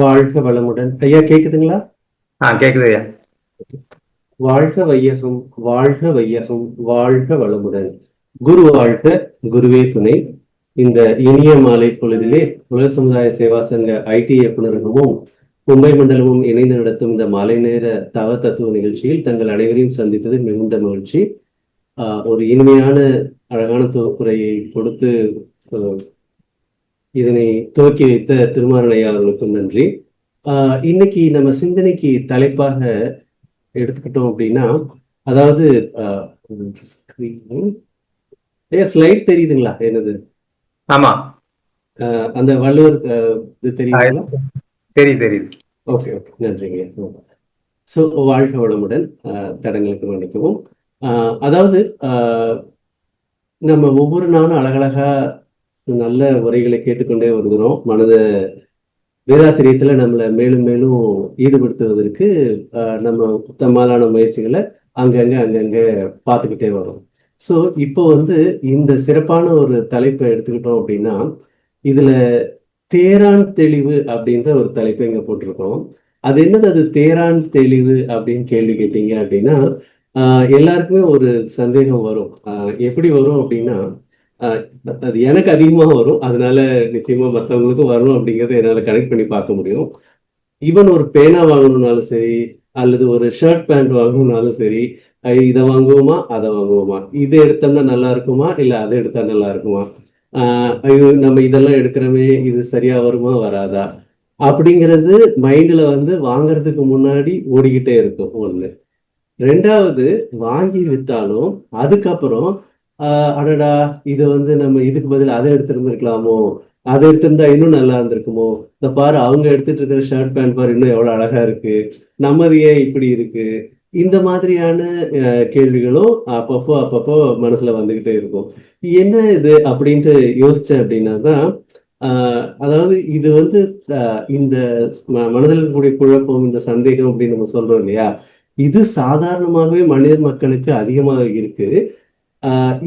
வாழ்க வளமுடன். ஐயா கேக்குதுங்களா? கேக்குது ஐயா. வாழ்க வையகம், வாழ்க வையகம், வாழ்க வளமுடன். குரு வாழ்க, குருவே துணை. இந்த இனிய மாலை பொழுதிலே உலக சமுதாய சேவா சங்க ஐடி இயக்குநரகமும் மும்பை மண்டலமும் இணைந்து நடத்தும் இந்த மாலை நேர தவ தத்துவ நிகழ்ச்சியில் தங்கள் அனைவரையும் சந்திப்பது மிகுந்த மகிழ்ச்சி. ஒரு இனிமையான அழகான தொகுப்புரையை கொடுத்து இதனை துவக்கி வைத்த திருமாரணையா அவர்களுக்கும் நன்றி. இன்னைக்கு நம்ம சிந்தனைக்கு தலைப்பாக எடுத்துக்கிட்டோம் அப்படின்னா, அதாவது ஸ்லைட் தெரியுதுங்களா என்னது? ஆமா, அந்த வள்ளுவர் இது தெரியுதுங்களா? தெரியுது. ஓகே ஓகே, நன்றிங்க. ஸோ வாழ்க வளமுடன். தடங்களுக்கு மன்னிக்கவும். அதாவது நம்ம ஒவ்வொரு நாளும் அழகழகா நல்ல உரைகளை கேட்டுக்கொண்டே வருகிறோம். வேதாத்திரியத்துல நம்மளை மேலும் மேலும் ஈடுபடுத்துவதற்கு நம்ம தம்மாலான முயற்சிகளை அங்கங்க பார்த்துக்கிட்டே வரோம். ஸோ இப்போ இந்த சிறப்பான ஒரு தலைப்பை எடுத்துக்கிட்டோம் அப்படின்னா, இதுல தேரான் தெளிவு அப்படின்ற ஒரு தலைப்பை இங்க போட்டிருக்கோம். அது என்னது? அது தேரான் தெளிவு அப்படின்னு கேள்வி கேட்டீங்க அப்படின்னா, எல்லாருக்குமே ஒரு சந்தேகம் வரும். எப்படி வரும் அப்படின்னா, அது எனக்கு அதிகமாக வரும். அதனால நிச்சயமா மற்றவங்களுக்கும் வரணும் அப்படிங்கறத என்னால கனெக்ட் பண்ணி பார்க்க முடியும். ஈவன் ஒரு பேனா வாங்கணும்னாலும் சரி, அல்லது ஒரு ஷர்ட் பேண்ட் வாங்கணும்னாலும் சரி, இதை வாங்குவோமா அதை வாங்குவோமா, இதை எடுத்தோம்னா நல்லா இருக்குமா இல்ல அதை எடுத்தா நல்லா இருக்குமா, ஐயோ நம்ம இதெல்லாம் எடுக்கிறோமே இது சரியா வருமா வராதா அப்படிங்கிறது மைண்ட்ல வாங்குறதுக்கு முன்னாடி ஓடிக்கிட்டே இருக்கும். ஒண்ணு. ரெண்டாவது, வாங்கி விட்டாலும் அதுக்கப்புறம் அடடா இது நம்ம இதுக்கு பதில் அதை எடுத்திருந்திருக்கலாமோ, அதை எடுத்திருந்தா இன்னும் நல்லா இருந்திருக்குமோ, இந்த பாரு அவங்க எடுத்துட்டு இருக்கிற ஷர்ட் பேண்ட் பாரு இன்னும் எவ்வளவு அழகா இருக்கு, நம்மது ஏன் இப்படி இருக்கு, இந்த மாதிரியான கேள்விகளும் அப்பப்போ மனசுல வந்துகிட்டே இருக்கும். என்ன இது அப்படின்ட்டு யோசிச்சேன் அப்படின்னா தான், அதாவது இது இந்த மனதில் இருக்கக்கூடிய குழப்பம், இந்த சந்தேகம் அப்படின்னு நம்ம சொல்றோம் இல்லையா, இது சாதாரணமாகவே மனித மக்களுக்கு அதிகமாக இருக்கு.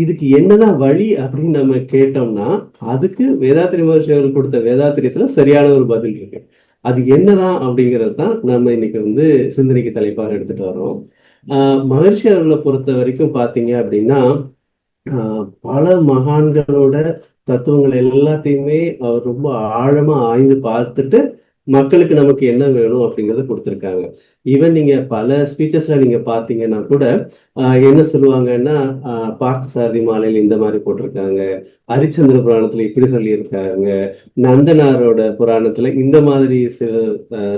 இதுக்கு என்னதான் வழி அப்படின்னு நம்ம கேட்டோம்னா, அதுக்கு வேதாத்திரி மகர்ஷி அவர்கள் கொடுத்த வேதாத்திரியத்துல சரியான ஒரு பதில் இருக்கு. அது என்னதான் அப்படிங்கிறது தான் நம்ம இன்னைக்கு சிந்தனைக்கு தலைப்பாக எடுத்துட்டு வரோம். மகர்ஷி அவர்களை பொறுத்த வரைக்கும் பாத்தீங்க அப்படின்னா, பல மகான்களோட தத்துவங்கள் எல்லாத்தையுமே அவர் ரொம்ப ஆழமா ஆய்ந்து பார்த்துட்டு மக்களுக்கு நமக்கு என்ன வேணும் அப்படிங்கறத கொடுத்துருக்காங்க. ஈவன் நீங்க பல ஸ்பீச்சஸ்ல நீங்க பாத்தீங்கன்னா கூட என்ன சொல்லுவாங்கன்னா, பார்த்தசாரதி மாலையில் இந்த மாதிரி போட்டிருக்காங்க, ஹரிச்சந்திர புராணத்துல இப்படி சொல்லியிருக்காங்க, நந்தனாரோட புராணத்துல இந்த மாதிரி சில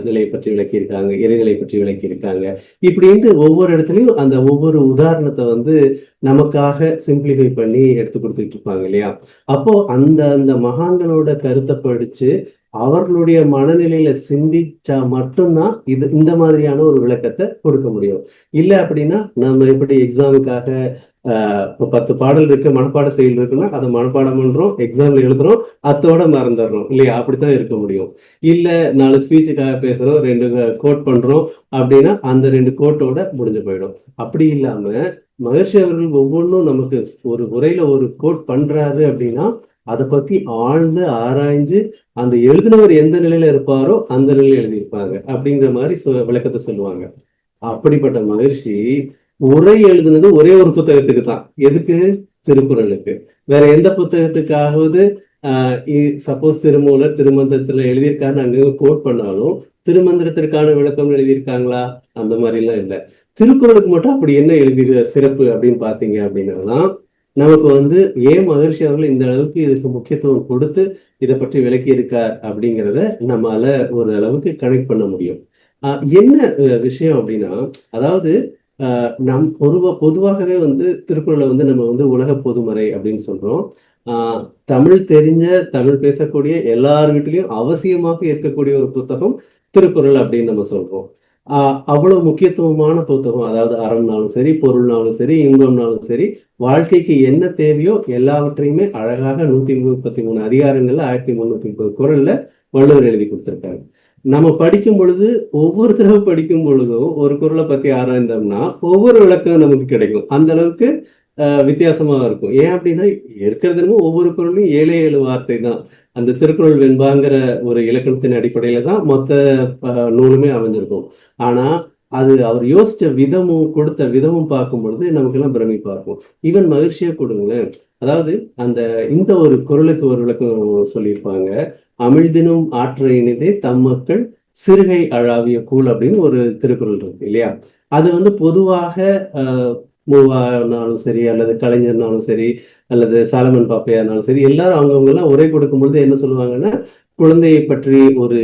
நிலையை பற்றி விளக்கியிருக்காங்க, இறைநிலை பற்றி விளக்கியிருக்காங்க. இப்படின்ட்டு ஒவ்வொரு இடத்துலையும் அந்த ஒவ்வொரு உதாரணத்தை நமக்காக சிம்பிளிஃபை பண்ணி எடுத்து கொடுத்துட்டு இருப்பாங்க இல்லையா. அப்போ அந்த அந்த மகான்களோட கருத்தை படிச்சு அவர்களுடைய மனநிலையில சிந்திச்சா மட்டும்தான் இந்த மாதிரியான ஒரு விளக்கத்தை கொடுக்க முடியும். இல்லை அப்படின்னா நம்ம எப்படி எக்ஸாமுக்காக இப்போ 10 பாடல் இருக்கு, மனப்பாட செயல் இருக்குன்னா அதை மனப்பாடம் பண்றோம், எக்ஸாம்ல எழுதுறோம், அத்தோட மறந்துடுறோம் இல்லையா. அப்படித்தான் இருக்க முடியும். இல்ல 4 ஸ்பீச்சுக்காக பேசுறோம், 2 கோட் பண்றோம் அப்படின்னா அந்த 2 கோட்டோட முடிஞ்சு போயிடும். அப்படி இல்லாம மகர்ஷி அவர்கள் ஒவ்வொன்றும் நமக்கு ஒரு உரையில ஒரு கோட் பண்றாரு அப்படின்னா அதை பத்தி ஆழ்ந்து ஆராய்ஞ்சு அந்த எழுதினவர் எந்த நிலையில இருப்பாரோ அந்த நிலையில எழுதியிருப்பாங்க அப்படிங்கிற மாதிரி விளக்கத்தை சொல்லுவாங்க. அப்படிப்பட்ட மகர்ஷி உரை எழுதுனது ஒரே ஒரு புத்தகத்துக்கு தான். எதுக்கு? திருக்குறளுக்கு. வேற எந்த புத்தகத்துக்காவது சப்போஸ் திருமூலர் திருமந்திரத்துல எழுதியிருக்காருன்னு அங்க கோட் பண்ணாலும் திருமந்திரத்திற்கான விளக்கம் எழுதியிருக்காங்களா? அந்த மாதிரி எல்லாம் இல்லை. திருக்குறளுக்கு மட்டும் அப்படி என்ன எழுதி சிறப்பு அப்படின்னு பாத்தீங்க அப்படின்னா, நமக்கு ஏன் மகர்ஷி அவர்கள் இந்த அளவுக்கு இதுக்கு முக்கியத்துவம் கொடுத்து இதை பற்றி விளக்கி இருக்கார் அப்படிங்கிறத நம்மளால ஒரு அளவுக்கு கனெக்ட் பண்ண முடியும். என்ன விஷயம் அப்படின்னா, அதாவது பொதுவாகவே திருக்குறளை நம்ம உலக பொதுமறை அப்படின்னு சொல்றோம். தமிழ் தெரிஞ்ச தமிழ் பேசக்கூடிய எல்லார் வீட்டிலையும் அவசியமாக இருக்கக்கூடிய ஒரு புத்தகம் திருக்குறள் அப்படின்னு நம்ம சொல்றோம். அவ்வளவு முக்கியத்துவமான புத்தகம். அதாவது அறம்னாலும் சரி, பொருள்னாலும் சரி, இன்பம்னாலும் சரி, வாழ்க்கைக்கு என்ன தேவையோ எல்லாவற்றையுமே அழகாக 133 அதிகாரங்கள்ல 1330 குறள்ல வள்ளுவர் எழுதி கொடுத்திருக்காரு. நம்ம படிக்கும் பொழுது ஒவ்வொரு தடவை படிக்கும் பொழுதும் ஒரு குறளை பத்தி ஆராய்ந்தோம்னா ஒவ்வொரு விளக்கம் நமக்கு கிடைக்கும். அந்த அளவுக்கு வித்தியாசமா இருக்கும். ஏன் அப்படின்னா இருக்கிறதுனமோ ஒவ்வொரு குறளும் 7 வார்த்தை தான். அந்த திருக்குறள் வெண்பாங்கிற ஒரு இலக்கணத்தின் அடிப்படையில தான் மொத்த நூலுமே அமைஞ்சிருக்கும். ஆனா அது அவர் யோசிச்ச விதமும் கொடுத்த விதமும் பார்க்கும் பொழுது நமக்கெல்லாம் பிரமிப்பா இருக்கும். ஈவன் மகிழ்ச்சியா கொடுங்களேன். அதாவது அந்த இந்த ஒரு குறளுக்கு ஒரு விளக்கம் சொல்லியிருப்பாங்க. அமிழ்தினும் ஆற்ற இனிதே தம் மக்கள் சிறுகை அழாவிய கூழ் அப்படின்னு ஒரு திருக்குறள் இருக்கு இல்லையா? அது வந்து பொதுவாக மூவானாலும் சரி, அல்லது கலைஞர்னாலும் சரி, அல்லது சாலமன் பாப்பையானாலும் சரி, எல்லாரும் அவங்கவுங்க எல்லாம் உரை கொடுக்கும் பொழுது என்ன சொல்லுவாங்கன்னா, குழந்தையை பற்றி ஒரு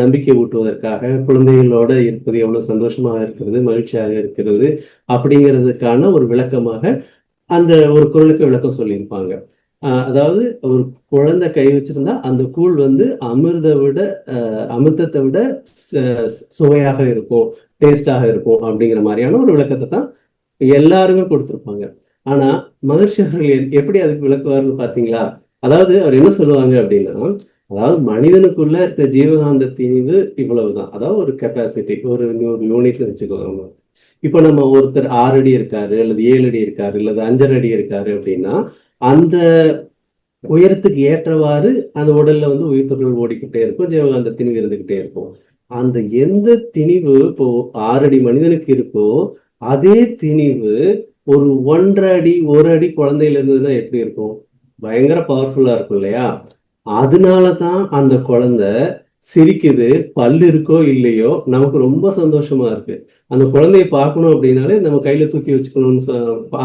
நம்பிக்கை ஊட்டுவதற்காக, குழந்தைகளோட இருப்பது எவ்வளவு சந்தோஷமாக இருக்கிறது, மகிழ்ச்சியாக இருக்கிறது அப்படிங்கிறதுக்கான ஒரு விளக்கமாக அந்த ஒரு குறளுக்கு விளக்கம் சொல்லியிருப்பாங்க. அதாவது ஒரு குழந்தை கை வச்சிருந்தா அந்த கூழ் வந்து அமிர்தத்தை விட சுவையாக இருக்கும், டேஸ்டாக இருக்கும் அப்படிங்கிற மாதிரியான ஒரு விளக்கத்தை தான் எல்லாருமே கொடுத்திருப்பாங்க. ஆனா மகர்ஷி அவர்கள் எப்படி அதுக்கு விளக்குவார்னு பாத்தீங்களா? அதாவது அவர் என்ன சொல்லுவாங்க அப்படின்னா, அதாவது மனிதனுக்குள்ள இருக்க ஜீவகாந்த திணிவு இவ்வளவுதான். அதாவது ஒரு கெப்பாசிட்டி, ஒரு யூனிட்ல வச்சுக்கோங்க. இப்ப நம்ம ஒருத்தர் 6 அடி இருக்காரு, அல்லது 7 அடி இருக்காரு, அல்லது 5.5 அடி இருக்காரு அப்படின்னா, அந்த உயரத்துக்கு ஏற்றவாறு அந்த உடல்ல வந்து உயிர்த்துகள் ஓடிக்கிட்டே இருக்கும், ஜீவகாந்த திணிவு இருந்துகிட்டே இருக்கும். அந்த எந்த திணிவு இப்போ 6 அடி மனிதனுக்கு இருக்கோ, அதே திணிவு ஒரு 1.5 அடி 1 அடி குழந்தையில இருந்ததுன்னா எப்படி இருக்கும்? பயங்கர பவர்ஃபுல்லா இருக்கும் இல்லையா? அதனாலதான் அந்த குழந்தை சிரிக்குது, பல்லு இருக்கோ இல்லையோ நமக்கு ரொம்ப சந்தோஷமா இருக்கு. அந்த குழந்தைய பார்க்கணும் அப்படின்னாலே நம்ம கையில தூக்கி வச்சுக்கணும்னு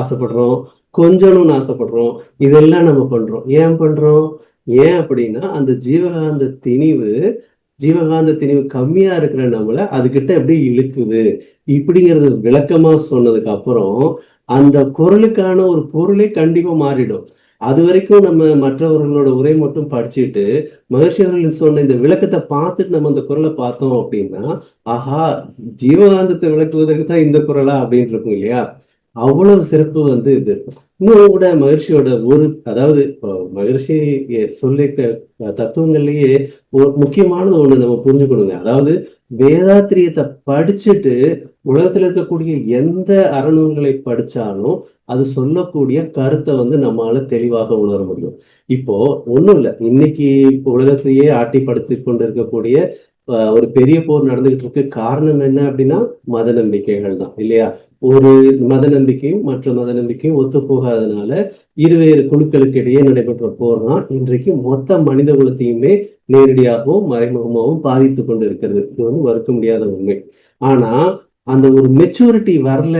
ஆசைப்படுறோம், கொஞ்சணும்னு ஆசைப்படுறோம். இதெல்லாம் நம்ம பண்றோம். ஏன் பண்றோம்? ஏன் அப்படின்னா அந்த ஜீவகாந்த திணிவு கம்மியா இருக்கிற நம்மள அதுகிட்ட எப்படி இழுக்குது இப்படிங்கிறது விளக்கமா சொன்னதுக்கு அப்புறம் அந்த குறளுக்கான ஒரு பொருளே கண்டிப்பா மாறிடும். அது வரைக்கும் நம்ம மற்றவர்களோட உரை மட்டும் படிச்சுட்டு மகர்ஷி அவர்கள் சொன்ன இந்த விளக்கத்தை பார்த்துட்டு நம்ம அந்த குறளை பார்த்தோம் அப்படின்னா, ஆஹா, ஜீவகாந்தத்தை விளக்குவதற்கு தான் இந்த குறளா அப்படின்னு இருக்கும் இல்லையா? அவ்வளவு சிறப்பு வந்து இது. இன்னும் கூட மகர்ஷியோட அதாவது மகர்ஷி சொல்லியிருக்க தத்துவங்கள்லயே ஒரு முக்கியமானது ஒண்ணு நம்ம புரிஞ்சுக்கணுங்க. அதாவது வேதாத்திரியத்தை படிச்சுட்டு உலகத்துல இருக்கக்கூடிய எந்த அறநூல்களை படிச்சாலும் அது சொல்லக்கூடிய கருத்தை வந்து நம்மளால தெளிவாக உணர முடியும். இப்போ ஒண்ணும் இல்லை, இன்னைக்கு உலகத்தையே ஆட்டி படுத்தி கொண்டு இருக்கக்கூடிய ஒரு பெரிய போர் நடந்துகிட்டு இருக்கு. காரணம் என்ன அப்படின்னா மத நம்பிக்கைகள் தான் இல்லையா? ஒரு மத நம்பிக்கையும் மற்ற மத நம்பிக்கையும் ஒத்து போகாதனால இருவேறு குழுக்களுக்கு இடையே நடைபெற்ற போர் தான் இன்றைக்கு மொத்த மனித குலத்தையுமே நேரடியாகவும் மறைமுகமாகவும் பாதித்து கொண்டு இருக்கிறது. இது வந்து மறுக்க முடியாத உண்மை. ஆனா அந்த ஒரு மெச்சூரிட்டி வரல.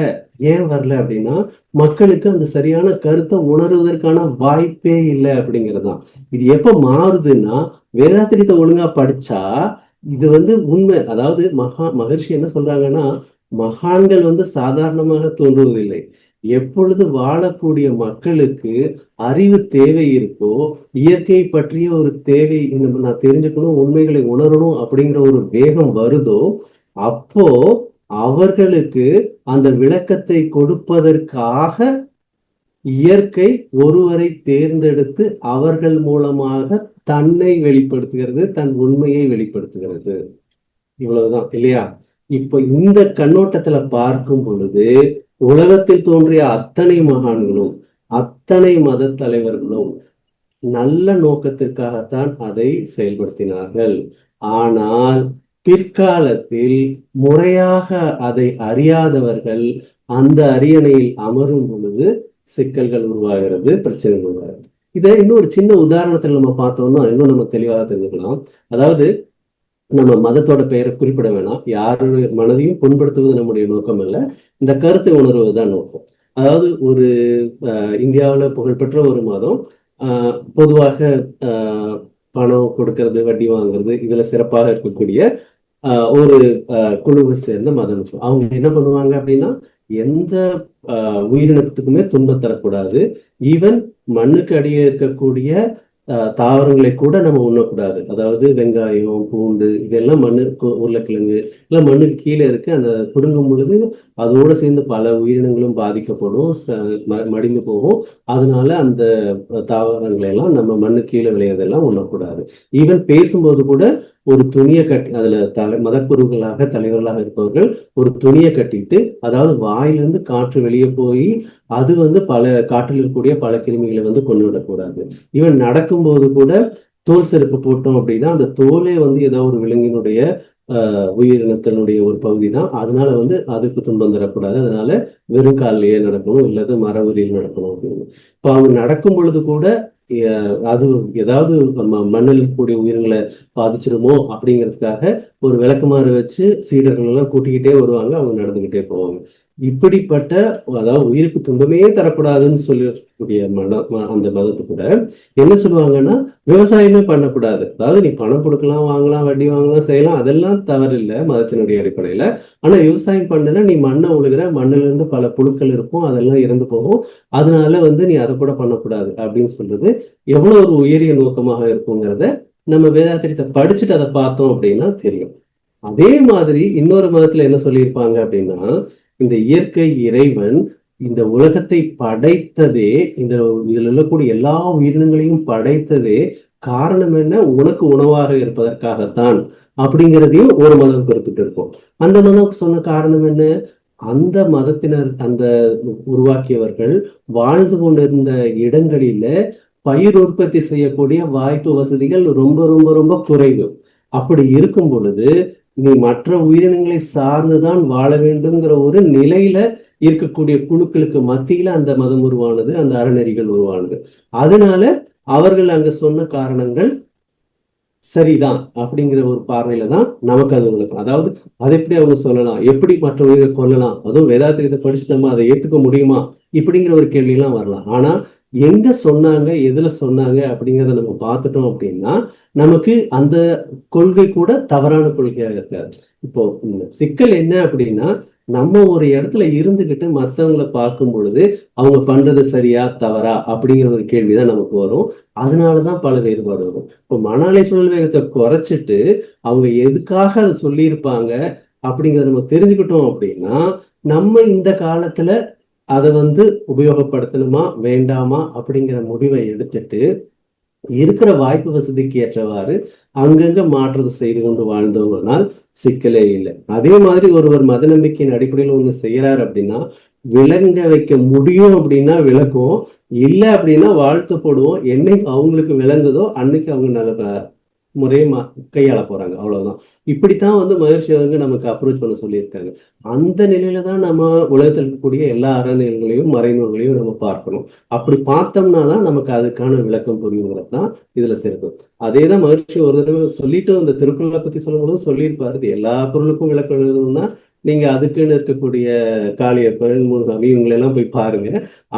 ஏன் வரல அப்படின்னா மக்களுக்கு அந்த சரியான கருத்தை உணர்வதற்கான வாய்ப்பே இல்லை அப்படிங்கிறதுதான். இது எப்ப மாறுதுன்னா வேதாத்திரியத்தை ஒழுங்கா படிச்சா இது வந்து உண்மை. அதாவது மகர்ஷி என்ன சொல்றாங்கன்னா, மகான்கள் வந்து சாதாரணமாக தோன்றுவதில்லை. எப்பொழுது வாழக்கூடிய மக்களுக்கு அறிவு தேவை இருக்கோ, இயற்கை பற்றிய ஒரு தேவை நான் தெரிஞ்சுக்கணும், உண்மைகளை உணரணும் அப்படிங்கிற ஒரு வேகம் வருதோ, அப்போ அவர்களுக்கு அந்த விளக்கத்தை கொடுப்பதற்காக இயற்கை ஒருவரை தேர்ந்தெடுத்து அவர்கள் மூலமாக தன்னை வெளிப்படுத்துகிறது, தன் உண்மையை வெளிப்படுத்துகிறது. இவ்வளவுதான் இல்லையா? இப்ப இந்த கண்ணோட்டத்துல பார்க்கும் பொழுது உலகத்தில் தோன்றிய அத்தனை மகான்களும் அத்தனை மத தலைவர்களும் நல்ல நோக்கத்திற்காகத்தான் அதை செயல்படுத்தினார்கள். ஆனால் பிற்காலத்தில் முறையாக அதை அறியாதவர்கள் அந்த அரியணையில் அமரும் பொழுது சிக்கல்கள் உருவாகிறது, பிரச்சனைகள் உருவாகிறது. இதை இன்னும் ஒரு சின்ன உதாரணத்துல நம்ம பார்த்தோம்னா இன்னும் நம்ம தெளிவாக தெரிஞ்சுக்கலாம். அதாவது நம்ம மதத்தோட பெயரை குறிப்பிட வேணாம், யாருடைய மனதையும் புண்படுத்துவது நம்முடைய நோக்கம் அல்ல, இந்த கருத்தை உணர்வதுதான் நோக்கம். அதாவது ஒரு இந்தியாவுல புகழ்பெற்ற ஒரு மதம் பொதுவாக பணம் கொடுக்கறது, வட்டி வாங்குறது, இதுல சிறப்பாக இருக்கக்கூடிய ஒரு குழுவை சேர்ந்த மதம். அவங்க என்ன பண்ணுவாங்க அப்படின்னா எந்த உயிரினத்துக்குமே துன்பம் தரக்கூடாது. ஈவன் மண்ணுக்கு அடியே இருக்கக்கூடிய தாவரங்களை கூட நம்ம உண்ணக்கூடாது. அதாவது வெங்காயம், பூண்டு இதெல்லாம் உருளைக்கிழங்கு எல்லாம் மண்ணுக்கு கீழே இருக்கு. அந்த புடுங்கும் பொழுது அதோட சேர்ந்து பல உயிரினங்களும் பாதிக்கப்படும், மடிந்து போகும். அதனால அந்த தாவரங்களை எல்லாம் நம்ம மண்ணு கீழே விளையதெல்லாம் உண்ணக்கூடாது. ஈவன் பேசும்போது கூட ஒரு துணியை கட்டி, அதுல மதக்குருக்களாக தலைவர்களாக இருப்பவர்கள் ஒரு துணியை கட்டிட்டு, அதாவது வாயிலிருந்து காற்று வெளியே போய் அது பல காற்றில் இருக்கக்கூடிய பல கிருமிகளை கொண்டு விடக்கூடாது. இவன் நடக்கும்போது கூட தோல் செருப்பு போட்டோம் அப்படின்னா அந்த தோலே ஏதோ ஒரு விலங்கினுடைய உயிரினத்தினுடைய ஒரு பகுதி தான். அதனால அதுக்கு துன்பம் தரக்கூடாது. அதனால வெறும் காலிலேயே நடக்கணும், இல்லது மர உரியில் நடக்கணும் அப்படின்னு. இப்போ அவங்க நடக்கும் பொழுது கூட அது ஏதாவது மண்ணில் இருக்கக்கூடிய உயிரினங்களை பாதிச்சிருமோ அப்படிங்கிறதுக்காக ஒரு விளக்குமாறு வச்சு சீடர்கள் எல்லாம் கூட்டிக்கிட்டே வருவாங்க, அவங்க நடந்துகிட்டே போவாங்க. இப்படிப்பட்ட, அதாவது உயிருக்கு துன்பமே தரக்கூடாதுன்னு சொல்லக்கூடிய அந்த மதத்து கூட என்ன சொல்லுவாங்கன்னா, விவசாயமே பண்ணக்கூடாது. அதாவது நீ பணம் கொடுக்கலாம், வாங்கலாம், வட்டி வாங்கலாம், செய்யலாம், அதெல்லாம் தவறில்லை மதத்தினுடைய அடிப்படையில. ஆனா விவசாயம் பண்ணுனா நீ மண்ணை உழுகிற, மண்ணுல இருந்து பல புழுக்கள் இருக்கும், அதெல்லாம் இறந்து போகும். அதனால நீ அதை கூட பண்ணக்கூடாது அப்படின்னு சொல்றது எவ்வளவு ஒரு உயரிய நோக்கமாக இருக்குங்கிறத நம்ம வேதாத்திரியத்தை படிச்சுட்டு அதை பார்த்தோம் அப்படின்னா தெரியும். அதே மாதிரி இன்னொரு மதத்துல என்ன சொல்லியிருப்பாங்க அப்படின்னா, இந்த இயற்கை இறைவன் இந்த உலகத்தை படைத்ததே, இதுல இருக்கக்கூடிய எல்லா உயிரினங்களையும் படைத்ததே காரணம் என்ன, உனக்கு உணவாக இருப்பதற்காகத்தான் அப்படிங்கிறதையும் ஒரு மதம் குறிப்பிட்டு இருக்கும். அந்த மதம் சொன்ன காரணம் என்ன, அந்த மதத்தினர், அந்த உருவாக்கியவர்கள் வாழ்ந்து கொண்டிருந்த இடங்களில பயிர் உற்பத்தி செய்யக்கூடிய வாய்ப்பு வசதிகள் ரொம்ப ரொம்ப ரொம்ப குறைவு. அப்படி இருக்கும் பொழுது நீ மற்ற உயிரினங்களை சார்ந்துதான் வாழ வேண்டும்ங்கிற ஒரு நிலையில இருக்கக்கூடிய குழுக்களுக்கு மத்தியில அந்த மதம் உருவானது, அந்த அறநெறிகள் உருவானது. அதனால அவர்கள் அங்க சொன்ன காரணங்கள் சரிதான் அப்படிங்கிற ஒரு பார்வையில தான் நமக்கு அது விளக்கம். அதாவது அதை எப்படி அவங்க சொல்லலாம், எப்படி மற்ற உயிரை கொல்லலாம், அதுவும் வேதாத்திரியத்தை படிச்சு நம்ம அதை ஏத்துக்க முடியுமா இப்படிங்கிற ஒரு கேள்வி எல்லாம் வரலாம். ஆனா எங்க சொன்னாங்க, எதுல சொன்னாங்க அப்படிங்கிறத நம்ம பார்த்துட்டோம் அப்படின்னா நமக்கு அந்த கொள்கை கூட தவறான கொள்கையாக இருக்காது. இப்போ சிக்கல் என்ன அப்படின்னா, நம்ம ஒரு இடத்துல இருந்துகிட்டு மற்றவங்களை பார்க்கும் பொழுது அவங்க பண்றது சரியா தவறா அப்படிங்கிற ஒரு கேள்விதான் நமக்கு வரும். அதனாலதான் பல வேறுபாடு வரும். இப்போ மணாலை சுழல் வேகத்தை குறைச்சிட்டு அவங்க எதுக்காக அதை சொல்லியிருப்பாங்க அப்படிங்கிறத நம்ம தெரிஞ்சுக்கிட்டோம் அப்படின்னா, நம்ம இந்த காலத்துல அதை உபயோகப்படுத்தணுமா வேண்டாமா அப்படிங்கிற முடிவை எடுத்துட்டு இருக்கிற வாய்ப்பு வசதிக்கு ஏற்றவாறு அங்கங்க மாற்றத்தை செய்து கொண்டு வாழ்ந்தோம்னால் சிக்கலே இல்லை. அதே மாதிரி ஒருவர் மத நம்பிக்கையின் அடிப்படையில் ஒண்ணு செய்யறாரு அப்படின்னா, விளங்க வைக்க முடியும் அப்படின்னா விளக்குவோம், இல்லை அப்படின்னா வாழ்த்து போடுவோம். என்னைக்கு அவங்களுக்கு விளங்குதோ அன்னைக்கு அவங்க நல்ல முறையை கையாள போறாங்க, அவ்வளவுதான். இப்படித்தான் மகரிஷி அவங்க நமக்கு அப்ரோச் பண்ண சொல்லியிருக்காங்க. அந்த நிலையில தான் நம்ம உலகத்தில் இருக்கக்கூடிய எல்லா அறநிலைகளையும் மறைநூல்களையும் நம்ம பார்க்கணும். அப்படி பார்த்தோம்னா தான் நமக்கு அதுக்கான விளக்கம் புரியுங்கிறது தான் இதுல சிறப்பு. அதே தான் மகரிஷி ஒரு தடவை சொல்லிட்டு இந்த திருக்குறளை பத்தி சொல்லும்போது சொல்லியிருப்பாரு, இது எல்லா பொருளுக்கும் விளக்கம் எழுதணும்னா நீங்க அதுக்குன்னு இருக்கக்கூடிய காளியப்பன், முருகாமி இவங்களெல்லாம் போய் பாருங்க.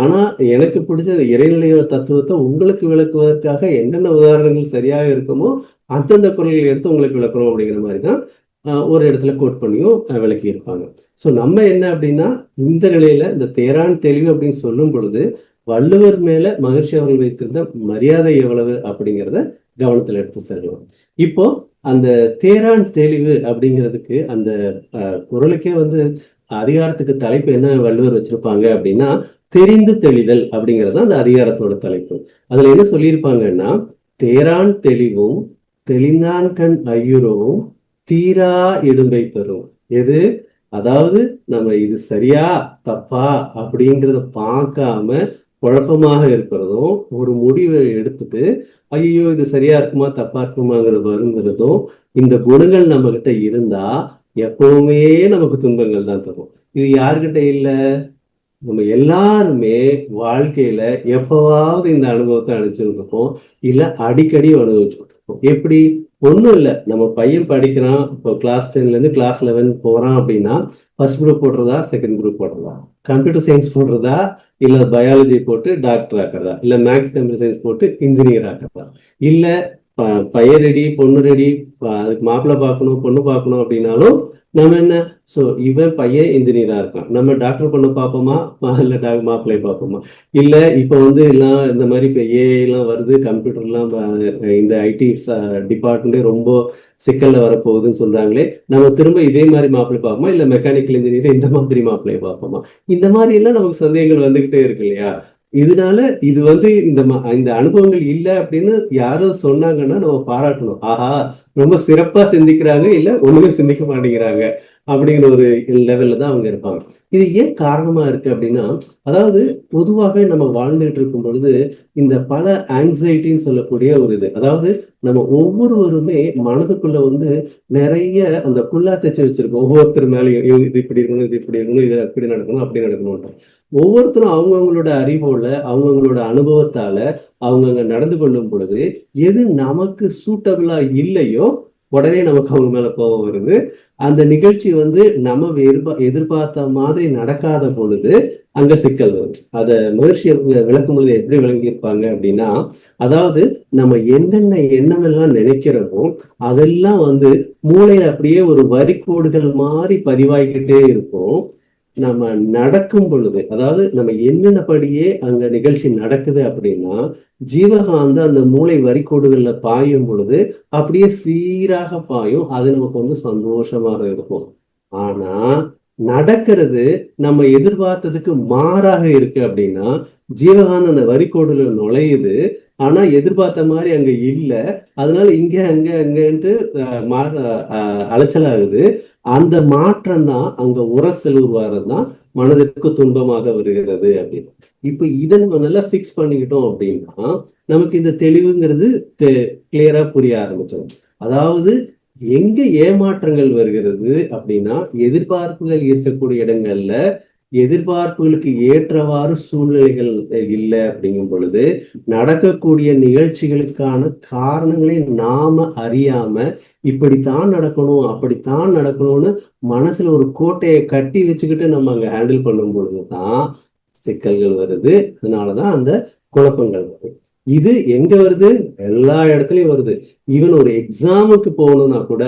ஆனா எனக்கு பிடிச்ச இறைநிலையோட தத்துவத்தை உங்களுக்கு விளக்குவதற்காக என்னென்ன உதாரணங்கள் சரியாக இருக்குமோ அந்தந்த குரல்களை எடுத்து உங்களுக்கு விளக்கணும் அப்படிங்கிற மாதிரி தான் ஒரு இடத்துல கோட் பண்ணியும் விளக்கி இருப்பாங்க. ஸோ நம்ம என்ன அப்படின்னா, இந்த நிலையில இந்த தேரான் தெளிவு அப்படின்னு சொல்லும் பொழுது வள்ளுவர் மேல மகரிஷி அவர்கள் வைத்திருந்த மரியாதை எவ்வளவு அப்படிங்கிறத கவனத்துல எடுத்து செல்லலாம். இப்போ அந்த தேரான் தெளிவு அப்படிங்கிறதுக்கு அந்த குறளுக்கே அதிகாரத்துக்கு தலைப்பு என்ன வள்ளுவர் வச்சிருப்பாங்க அப்படின்னா, தெரிந்து தெளிதல் அப்படிங்கிறது அந்த அதிகாரத்தோட தலைப்பு. அதுல என்ன சொல்லியிருப்பாங்கன்னா, தேரான் தெளிவும் தெளிந்தான் கண் ஐயுறவும் தீரா இடும்பை தரும். எது, அதாவது நம்ம இது சரியா தப்பா அப்படிங்கிறத பார்க்காம குழப்பமாக இருக்கிறதும், ஒரு முடிவை எடுத்துட்டு ஐயோ இது சரியா இருக்குமா தப்பா இருக்குமாங்கிறது வருங்கிறதும், இந்த குணங்கள் நம்ம கிட்ட இருந்தா எப்பவுமே நமக்கு துன்பங்கள் தான் தரும். இது யாருக்கிட்ட இல்லை, நம்ம எல்லாருமே வாழ்க்கையில எப்பவாவது இந்த அனுபவத்தை அனுப்பிச்சுருக்கோம், இல்ல அடிக்கடி அனுபவிச்சுட்டு இருக்கோம். எப்படி, ஒன்றும் இல்லை, நம்ம பையன் படிக்கிறான், இப்போ கிளாஸ் 10ல கிளாஸ் 11 போறான் அப்படின்னா ஃபர்ஸ்ட் குரூப் போடுறதா செகண்ட் குரூப் போடுறதா, கம்ப்யூட்டர் சயின்ஸ் போடுறதா இல்ல பயாலஜி போட்டு டாக்டர் ஆக்குறதா, இல்ல மேக்ஸ் கம்ப்யூட்டர் சயின்ஸ் போட்டு இன்ஜினியர் ஆக்குறதா, இல்ல பையன் ரெடி பொண்ணு ரெடி, அதுக்கு மாப்பிள்ளை பார்க்கணும் பொண்ணு பார்க்கணும் அப்படின்னாலும் நம்ம என்ன, ஸோ இவன் பையன் இன்ஜினியரா இருக்கான், நம்ம டாக்டர் பொண்ணு பார்ப்போமா இல்ல மாப்பிள்ளை பார்ப்போமா, இல்ல இப்போ எல்லாம் இந்த மாதிரி இப்போ ஏஐ எல்லாம் வருது, கம்ப்யூட்டர்லாம் இந்த ஐடி டிபார்ட்மெண்ட்டே ரொம்ப சிக்கல்ல வரப்போகுதுன்னு சொல்றாங்களே, நம்ம திரும்ப இதே மாதிரி மாப்பிள்ளை பார்ப்போமா இல்ல மெக்கானிக்கல் இன்ஜினியர் இந்த மாதிரி மாப்பிள்ளையை பார்ப்போமா, இந்த மாதிரி எல்லாம் நமக்கு சந்தேகங்கள் வந்துகிட்டே இருக்கு இல்லையா. இதனால இது வந்து இந்த அனுபவங்கள் இல்லை அப்படின்னு யாரோ சொன்னாங்கன்னா நம்ம பாராட்டணும். ஆஹா, ரொம்ப சிறப்பா சிந்திக்கிறாங்க, இல்ல ஒண்ணுமே சிந்திக்க மாட்டேங்கிறாங்க அப்படிங்கிற ஒரு லெவல்ல தான் அவங்க இருப்பாங்க. இது ஏன் காரணமா இருக்கு அப்படின்னா, அதாவது பொதுவாகவே நம்ம வாழ்ந்துகிட்டு இருக்கும் பொழுது இந்த பல ஆங்ஸைட்டின்னு சொல்லக்கூடிய ஒரு இது, அதாவது நம்ம ஒவ்வொருவருமே மனதுக்குள்ள வந்து நிறைய அந்த குல்லா தைச்சு வச்சிருக்கோம். ஒவ்வொருத்தர் மேலேயும் இது இப்படி இருக்கணும், இது இப்படி இருக்கணும், இது இப்படி நடக்கணும், அப்படி நடக்கணும். ஒவ்வொருத்தரும் அவங்கவங்களோட அறிவோல, அவங்கவங்களோட அனுபவத்தால அவங்க நடந்து கொள்ளும் பொழுது எது நமக்கு சூட்டபிளா இல்லையோ உடனே நமக்கு அவங்க மேல கோபம் வருது. அந்த நிகழ்ச்சி வந்து நம்ம எதிர்பார்த்த மாதிரி நடக்காத பொழுது அங்க சிக்கல் வரும். அத மகிழ்ச்சி விளக்கும் பொழுது எப்படி விளங்கியிருப்பாங்க அப்படின்னா, அதாவது நம்ம என்னென்ன எண்ணம் எல்லாம் நினைக்கிறோமோ அதெல்லாம் வந்து மூளையில அப்படியே ஒரு வரிக்கோடுகள் மாதிரி பதிவாகிக்கிட்டே இருக்கும். நம்ம நடக்கும் பொழுது, அதாவது நம்ம எண்ணினபடியே அங்க நிகழ்ச்சி நடக்குது அப்படின்னா, ஜீவகாந்த அந்த மூளை வரிக்கோடுகள்ல பாயும் பொழுது அப்படியே சீராக பாயும். அது நமக்கு வந்து சந்தோஷமாக இருக்கும். ஆனா நடக்கிறது நம்ம எதிர்பார்த்ததுக்கு மாறாக இருக்கு அப்படின்னா, ஜீவகாந்தம் அந்த வரிக்கோடுல நுழையுது, ஆனா எதிர்பார்த்த மாதிரி அங்க இல்ல. அதனால இங்க அங்க அங்கன்ட்டு அலைச்சலாகுது. அந்த மாற்றம் தான், அங்க உரசல் உருவாகிறது தான் மனதிற்கு துன்பமாக வருகிறது அப்படின்னு. இப்ப இதை நம்ம நல்லா பிக்ஸ் பண்ணிக்கிட்டோம் அப்படின்னா நமக்கு இந்த தெளிவுங்கிறது கிளியரா புரிய ஆரம்பிச்சிடும். அதாவது எங்க ஏமாற்றங்கள் வருகிறது அப்படின்னா, எதிர்பார்ப்புகள் இருக்கக்கூடிய இடங்கள்ல எதிர்பார்ப்புகளுக்கு ஏற்றவாறு சூழ்நிலைகள் இல்லை அப்படிங்கும் பொழுது நடக்கக்கூடிய நிகழ்ச்சிகளுக்கான காரணங்களை நாம அறியாம இப்படித்தான் நடக்கணும், அப்படித்தான் நடக்கணும்னு மனசுல ஒரு கோட்டையை கட்டி வச்சுக்கிட்டு நம்ம அங்க ஹேண்டில் பண்ணும் பொழுதுதான் சிக்கல்கள் வருது. அதனாலதான் அந்த குழப்பங்கள் வருது. இது எங்க வருது? எல்லா இடத்துலயும் வருது. ஈவன் ஒரு எக்ஸாமுக்கு போகணும்னா கூட,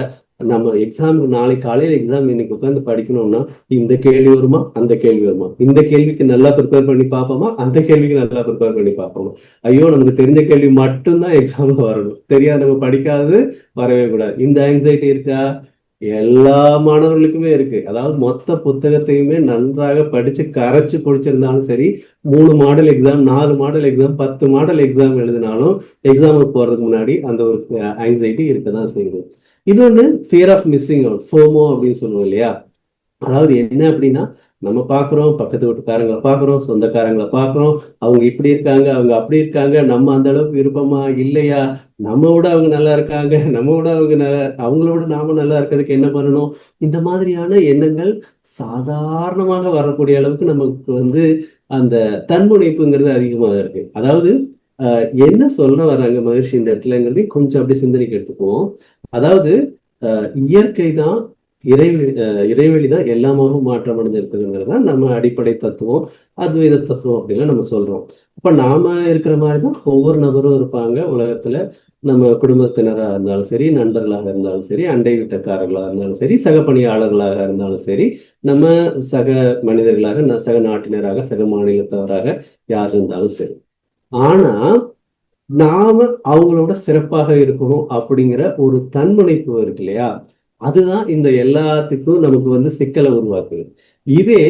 நம்ம எக்ஸாமுக்கு நாளைக்கு காலையில எக்ஸாம் இன்னைக்கு உட்காந்து படிக்கணும்னா இந்த கேள்வி வருமா, அந்த கேள்வி வருமா, இந்த கேள்விக்கு நல்லா ப்ரிப்பேர் பண்ணி பார்ப்போமா, அந்த கேள்விக்கு நல்லா ப்ரிப்பேர் பண்ணி பார்ப்போமா. ஐயோ, நமக்கு தெரிஞ்ச கேள்வி மட்டும்தான் எக்ஸாம்ல வரணும், தெரியாது நம்ம படிக்காதது வரவே கூடாது. இந்த ஆங்ஸைட்டி இருக்கா? எல்லா மாணவர்களுக்குமே இருக்கு. அதாவது மொத்த புத்தகத்தையுமே நன்றாக படிச்சு கரைச்சு குடிச்சிருந்தாலும் சரி, 3 model exam, 4 model exam, 10 model exam எழுதினாலும் எக்ஸாமுக்கு போறதுக்கு முன்னாடி அந்த ஒரு ஆங்ஸைட்டி இருக்கதான் செய்யுது. இது ஒண்ணு fear of missing out, FOMO அப்படின்னு சொல்லுவோம் இல்லையா? அதாவது என்ன அப்படின்னா, நம்ம பாக்குறோம், பக்கத்து வீட்டுக்காரங்களை பாக்குறோம், சொந்தக்காரங்களை பாக்குறோம், அவங்க இப்படி இருக்காங்க, அவங்க அப்படி இருக்காங்க, நம்ம அந்த அளவுக்கு விருப்பமா இல்லையா, நம்ம விட அவங்க நல்லா இருக்காங்க, நம்ம விட அவங்களோட நாம நல்லா இருக்கிறதுக்கு என்ன பண்ணணும், இந்த மாதிரியான எண்ணங்கள் சாதாரணமாக வரக்கூடிய அளவுக்கு நமக்கு வந்து அந்த தன்முனைப்புங்கிறது அதிகமாக இருக்கு. அதாவது என்ன சொல்ல வர்றாங்க மகிழ்ச்சி இந்த இடத்துலங்கிறது கொஞ்சம் அப்படி சிந்தனைக்கு எடுத்துக்குவோம். அதாவது இயற்கை தான், இறைவெளி தான் எல்லாமாகவும் மாற்றம் அடைஞ்சிருக்குதுங்கிறது தான் நம்ம அடிப்படை தத்துவம், அத்வைத தத்துவம் அப்படின்லாம் நம்ம சொல்றோம். அப்ப நாம இருக்கிற மாதிரிதான் ஒவ்வொரு நபரும் இருப்பாங்க உலகத்துல. நம்ம குடும்பத்தினராக இருந்தாலும் சரி, நண்பர்களாக இருந்தாலும் சரி, அண்டை வீட்டக்காரர்களாக இருந்தாலும் சரி, சக பணியாளர்களாக இருந்தாலும் சரி, நம்ம சக மனிதர்களாக, சக நாட்டினராக, சக மாநிலத்தவராக யார் இருந்தாலும் சரி. ஆனா நாம அவங்களோட சிறப்பாக இருக்கணும் அப்படிங்கிற ஒரு தன்முனைப்பு இருக்கு இல்லையா? அதுதான் இந்த எல்லாத்துக்கும் நமக்கு வந்து சிக்கலை உருவாக்குது. இதே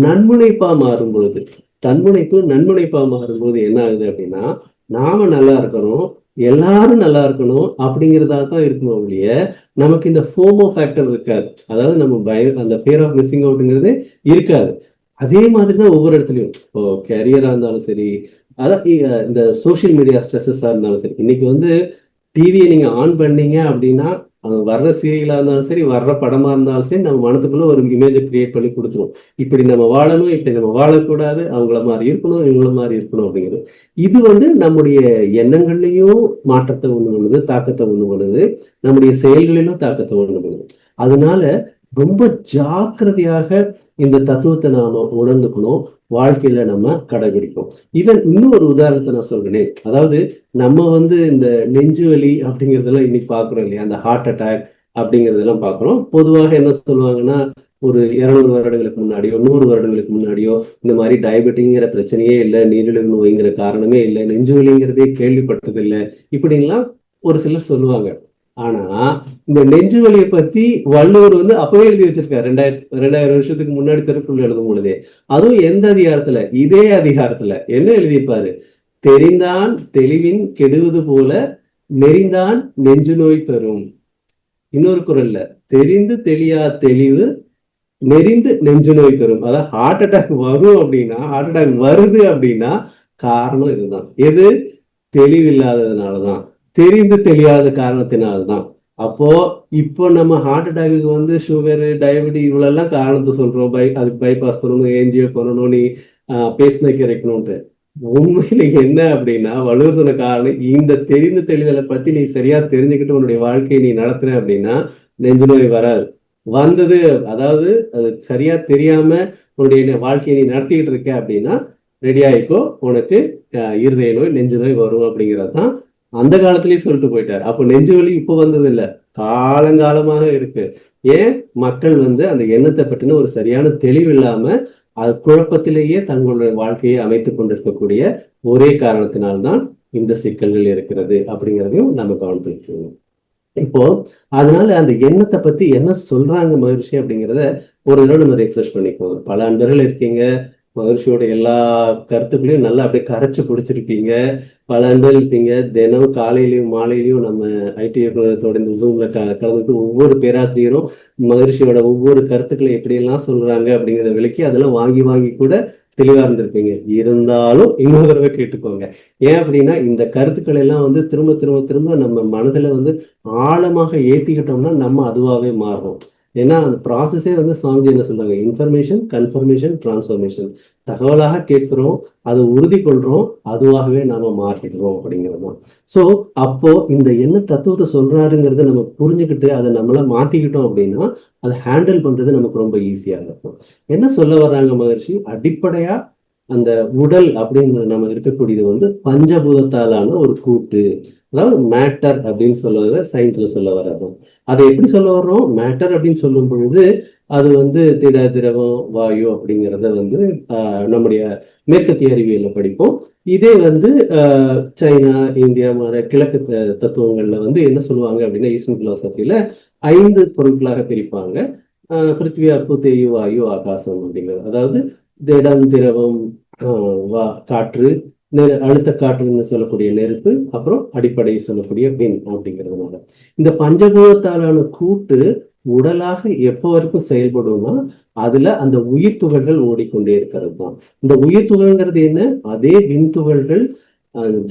நன்முனைப்பா மாறும் பொழுது, தன்முனைப்பு நன்முனைப்பா மாறும்போது என்ன ஆகுது அப்படின்னா, நாம நல்லா இருக்கணும், எல்லாரும் நல்லா இருக்கணும் அப்படிங்கிறதா தான் இருக்கணும் ஒழிய நமக்கு இந்த ஃபோமோ ஃபேக்டர் இருக்காது. அதாவது நம்ம அந்த ஃபியர் ஆஃப் மிஸ்ஸிங் அவுட்ங்கிறது இருக்காது. அதே மாதிரிதான் ஒவ்வொரு இடத்துலயும், இப்போ கேரியரா இருந்தாலும் சரி, அதான் இந்த சோசியல் மீடியா ஸ்ட்ரெஸ்ஸா இருந்தாலும் சரி, இன்னைக்கு வந்து டிவியை நீங்க ஆன் பண்ணீங்க அப்படின்னா வர்ற சீரியலா இருந்தாலும் சரி, வர்ற படமா இருந்தாலும் சரி, நம்ம மனத்துக்குள்ள ஒரு இமேஜை கிரியேட் பண்ணி கொடுத்துரும். இப்படி நம்ம வாழணும், இப்படி நம்ம வாழக்கூடாது, அவங்கள மாதிரி இருக்கணும், இவங்கள மாதிரி இருக்கணும் அப்படிங்கிறது. இது வந்து நம்முடைய எண்ணங்கள்லையும் மாற்றத்தை உண்டு பண்ணுது, தாக்கத்தை உண்டு பண்ணுது, நம்முடைய செயல்களிலும் தாக்கத்தை உண்டு பண்ணுது. அதனால ரொம்ப ஜாக்கிரதையாக இந்த தத்துவத்தை நாம உணர்ந்துக்கணும், வாழ்க்கையில நம்ம கடைபிடிக்கணும். ஈவன் இன்னும் ஒரு உதாரணத்தை நான் சொல்றேனே, அதாவது நம்ம வந்து இந்த நெஞ்சு வலி அப்படிங்கிறதெல்லாம் இன்னைக்கு பாக்குறோம் இல்லையா, அந்த ஹார்ட் அட்டாக் அப்படிங்கிறதெல்லாம் பாக்குறோம். பொதுவாக என்ன சொல்லுவாங்கன்னா, ஒரு 200 வருடங்களுக்கு முன்னாடியோ 100 வருடங்களுக்கு முன்னாடியோ இந்த மாதிரி டயபெட்டிங்கிற பிரச்சனையே இல்லை, நீரிழிவு நோய்ங்கிற காரணமே இல்லை, நெஞ்சு வலிங்கிறதே கேள்விப்பட்டது இல்லை, இப்படின்லாம் ஒரு சிலர் சொல்லுவாங்க. ஆனா இந்த நெஞ்சு வலியை பத்தி வள்ளுவர் வந்து அப்பவே எழுதி வச்சிருக்காரு. 2000 வருஷத்துக்கு முன்னாடி திருக்குறள் எழுதும் பொழுதே. அதுவும் எந்த அதிகாரத்துல? இதே அதிகாரத்துல என்ன எழுதியிருப்பாரு? தெரிந்தான் தெளிவின் கெடுவது போல நெறிந்தான் நெஞ்சு நோய் தரும். இன்னொரு குறள்ல தெரிந்து தெளியா தெளிவு நெறிந்து நெஞ்சு நோய் தரும். அதாவது ஹார்ட் அட்டாக் வரும் அப்படின்னா, ஹார்ட் அட்டாக் வருது அப்படின்னா காரணம் இதுதான். எது? தெளிவில்லாததுனாலதான், தெரிந்து தெரியாத காரணத்தினால்தான். அப்போ இப்போ நம்ம ஹார்ட் அட்டாக்கு வந்து சுகரு, டயபெட்டிஸ் இவ்வளெல்லாம் காரணத்தை சொல்றோம். அதுக்கு பைபாஸ் பண்ணணும், ஏஞ்சியோ பண்ணணும், நீ பேஸ் மேக்கர் வைக்கணும்ட்டு. உண்மையில என்ன அப்படின்னா, வள்ளுவர் சொன்ன காரணம் இந்த தெரிந்து தெளிதலை பத்தி நீ சரியா தெரிஞ்சுக்கிட்டு உன்னுடைய வாழ்க்கையை நீ நடத்துற அப்படின்னா நெஞ்சு நோய் வராது. வந்தது, அதாவது அது சரியா தெரியாம உன்னுடைய வாழ்க்கையை நீ நடத்திக்கிட்டு இருக்க அப்படின்னா ரெடி ஆயிக்கோ, உனக்கு இருதய நோய் நெஞ்சு நோய் வரும் அப்படிங்கிறது தான் அந்த காலத்திலேயே சொல்லிட்டு போயிட்டார். அப்போ நெஞ்சு வலி இப்போ வந்தது இல்லை, காலங்காலமாக இருக்கு. ஏன்? மக்கள் வந்து அந்த எண்ணத்தை பற்றின ஒரு சரியான தெளிவு இல்லாம அது குழப்பத்திலேயே தங்களுடைய வாழ்க்கையை அமைத்துக் கொண்டிருக்கக்கூடிய ஒரே காரணத்தினால்தான் இந்த சிக்கல்கள் இருக்கிறது அப்படிங்கிறதையும் நம்ம கவனித்துக்கணும். இப்போ அதனால அந்த எண்ணத்தை பத்தி என்ன சொல்றாங்க மகிழ்ச்சி அப்படிங்கிறத ஒரு தடவை நம்ம ரெஃப்ரெஷ் பண்ணிக்கோங்க. பல அன்பர்கள் இருக்கீங்க, மகிழ்ச்சியோட எல்லா கருத்துக்களையும் நல்லா அப்படியே கரைச்சு பிடிச்சிருப்பீங்க. பல அன்பர்கள் இருப்பீங்க, தினம் காலையிலயும் மாலையிலயும் நம்ம ஐடி இயக்குநரத்தோட இந்த ஜூம்ல கலந்துட்டு ஒவ்வொரு பேராசிரியரும் மகிழ்ச்சியோட ஒவ்வொரு கருத்துக்களை எப்படியெல்லாம் சொல்றாங்க அப்படிங்கிறத விளக்கி அதெல்லாம் வாங்கி வாங்கி கூட தெளிவா இருந்திருப்பீங்க. இருந்தாலும் இன்னொரு தடவை கேட்டுக்கோங்க. ஏன் அப்படின்னா இந்த கருத்துக்கள் எல்லாம் வந்து திரும்ப திரும்ப திரும்ப நம்ம மனதுல வந்து ஆழமாக ஏத்திக்கிட்டோம்னா நம்ம அதுவாகவே மாறும். ஏன்னா அந்த ப்ராசஸே வந்து சுவாமிஜி என்ன சொல்றாங்க? Information, confirmation, transformation. தகவலாக கேட்கிறோம், அதை உறுதி கொள்றோம், அதுவாகவே நாம மாற்றிடுறோம் அப்படிங்கிறது தான். ஸோ அப்போ இந்த என்ன தத்துவத்தை சொல்றாருங்கிறத நம்ம புரிஞ்சுக்கிட்டு அதை நம்மள மாத்திக்கிட்டோம் அப்படின்னா அதை ஹேண்டில் பண்றது நமக்கு ரொம்ப ஈஸியா இருக்கும். என்ன சொல்ல வர்றாங்க மகர்ஷி? அடிப்படையா அந்த உடல் அப்படின்னு நம்ம இருக்கக்கூடியது வந்து பஞ்சபூதத்தாலான ஒரு கூட்டு, அதாவது மேட்டர் அப்படின்னு சொல்லுவத சயின்ஸ்ல சொல்ல வர்றது. அதை எப்படி சொல்ல வர்றோம்? மேட்டர் அப்படின்னு சொல்லும் பொழுது அது வந்து திட, திரவம், வாயு அப்படிங்கிறத வந்து நம்முடைய மேற்கத்திய அறிவியல்ல படிப்போம். இதே வந்து சைனா, இந்தியா மாதிரி கிழக்கு தத்துவங்கள்ல வந்து என்ன சொல்லுவாங்க அப்படின்னா, ஈஸ்டர்ன் பிலாசபில 5 பொருட்களாக பிரிப்பாங்க. பிருத்திவி, அப்பு, தேயு, வாயு, ஆகாசம் அப்படிங்கிறது. அதாவது திடம், திரவம், காற்று, அழுத்த காற்றுன்னு சொல்லக்கூடிய நெருப்பு, அப்புறம் அடிப்படை சொல்லக்கூடிய விண் அப்படிங்கிறதுனால இந்த பஞ்சபூதத்தாலான கூட்டு உடலாக எப்போ வரைக்கும் செயல்படும்னா அதுல அந்த உயிர் துகள்கள் ஓடிக்கொண்டே இருக்கிறது தான். இந்த உயிர் துகள்ங்கிறது என்ன? அதே விண் துகள்கள்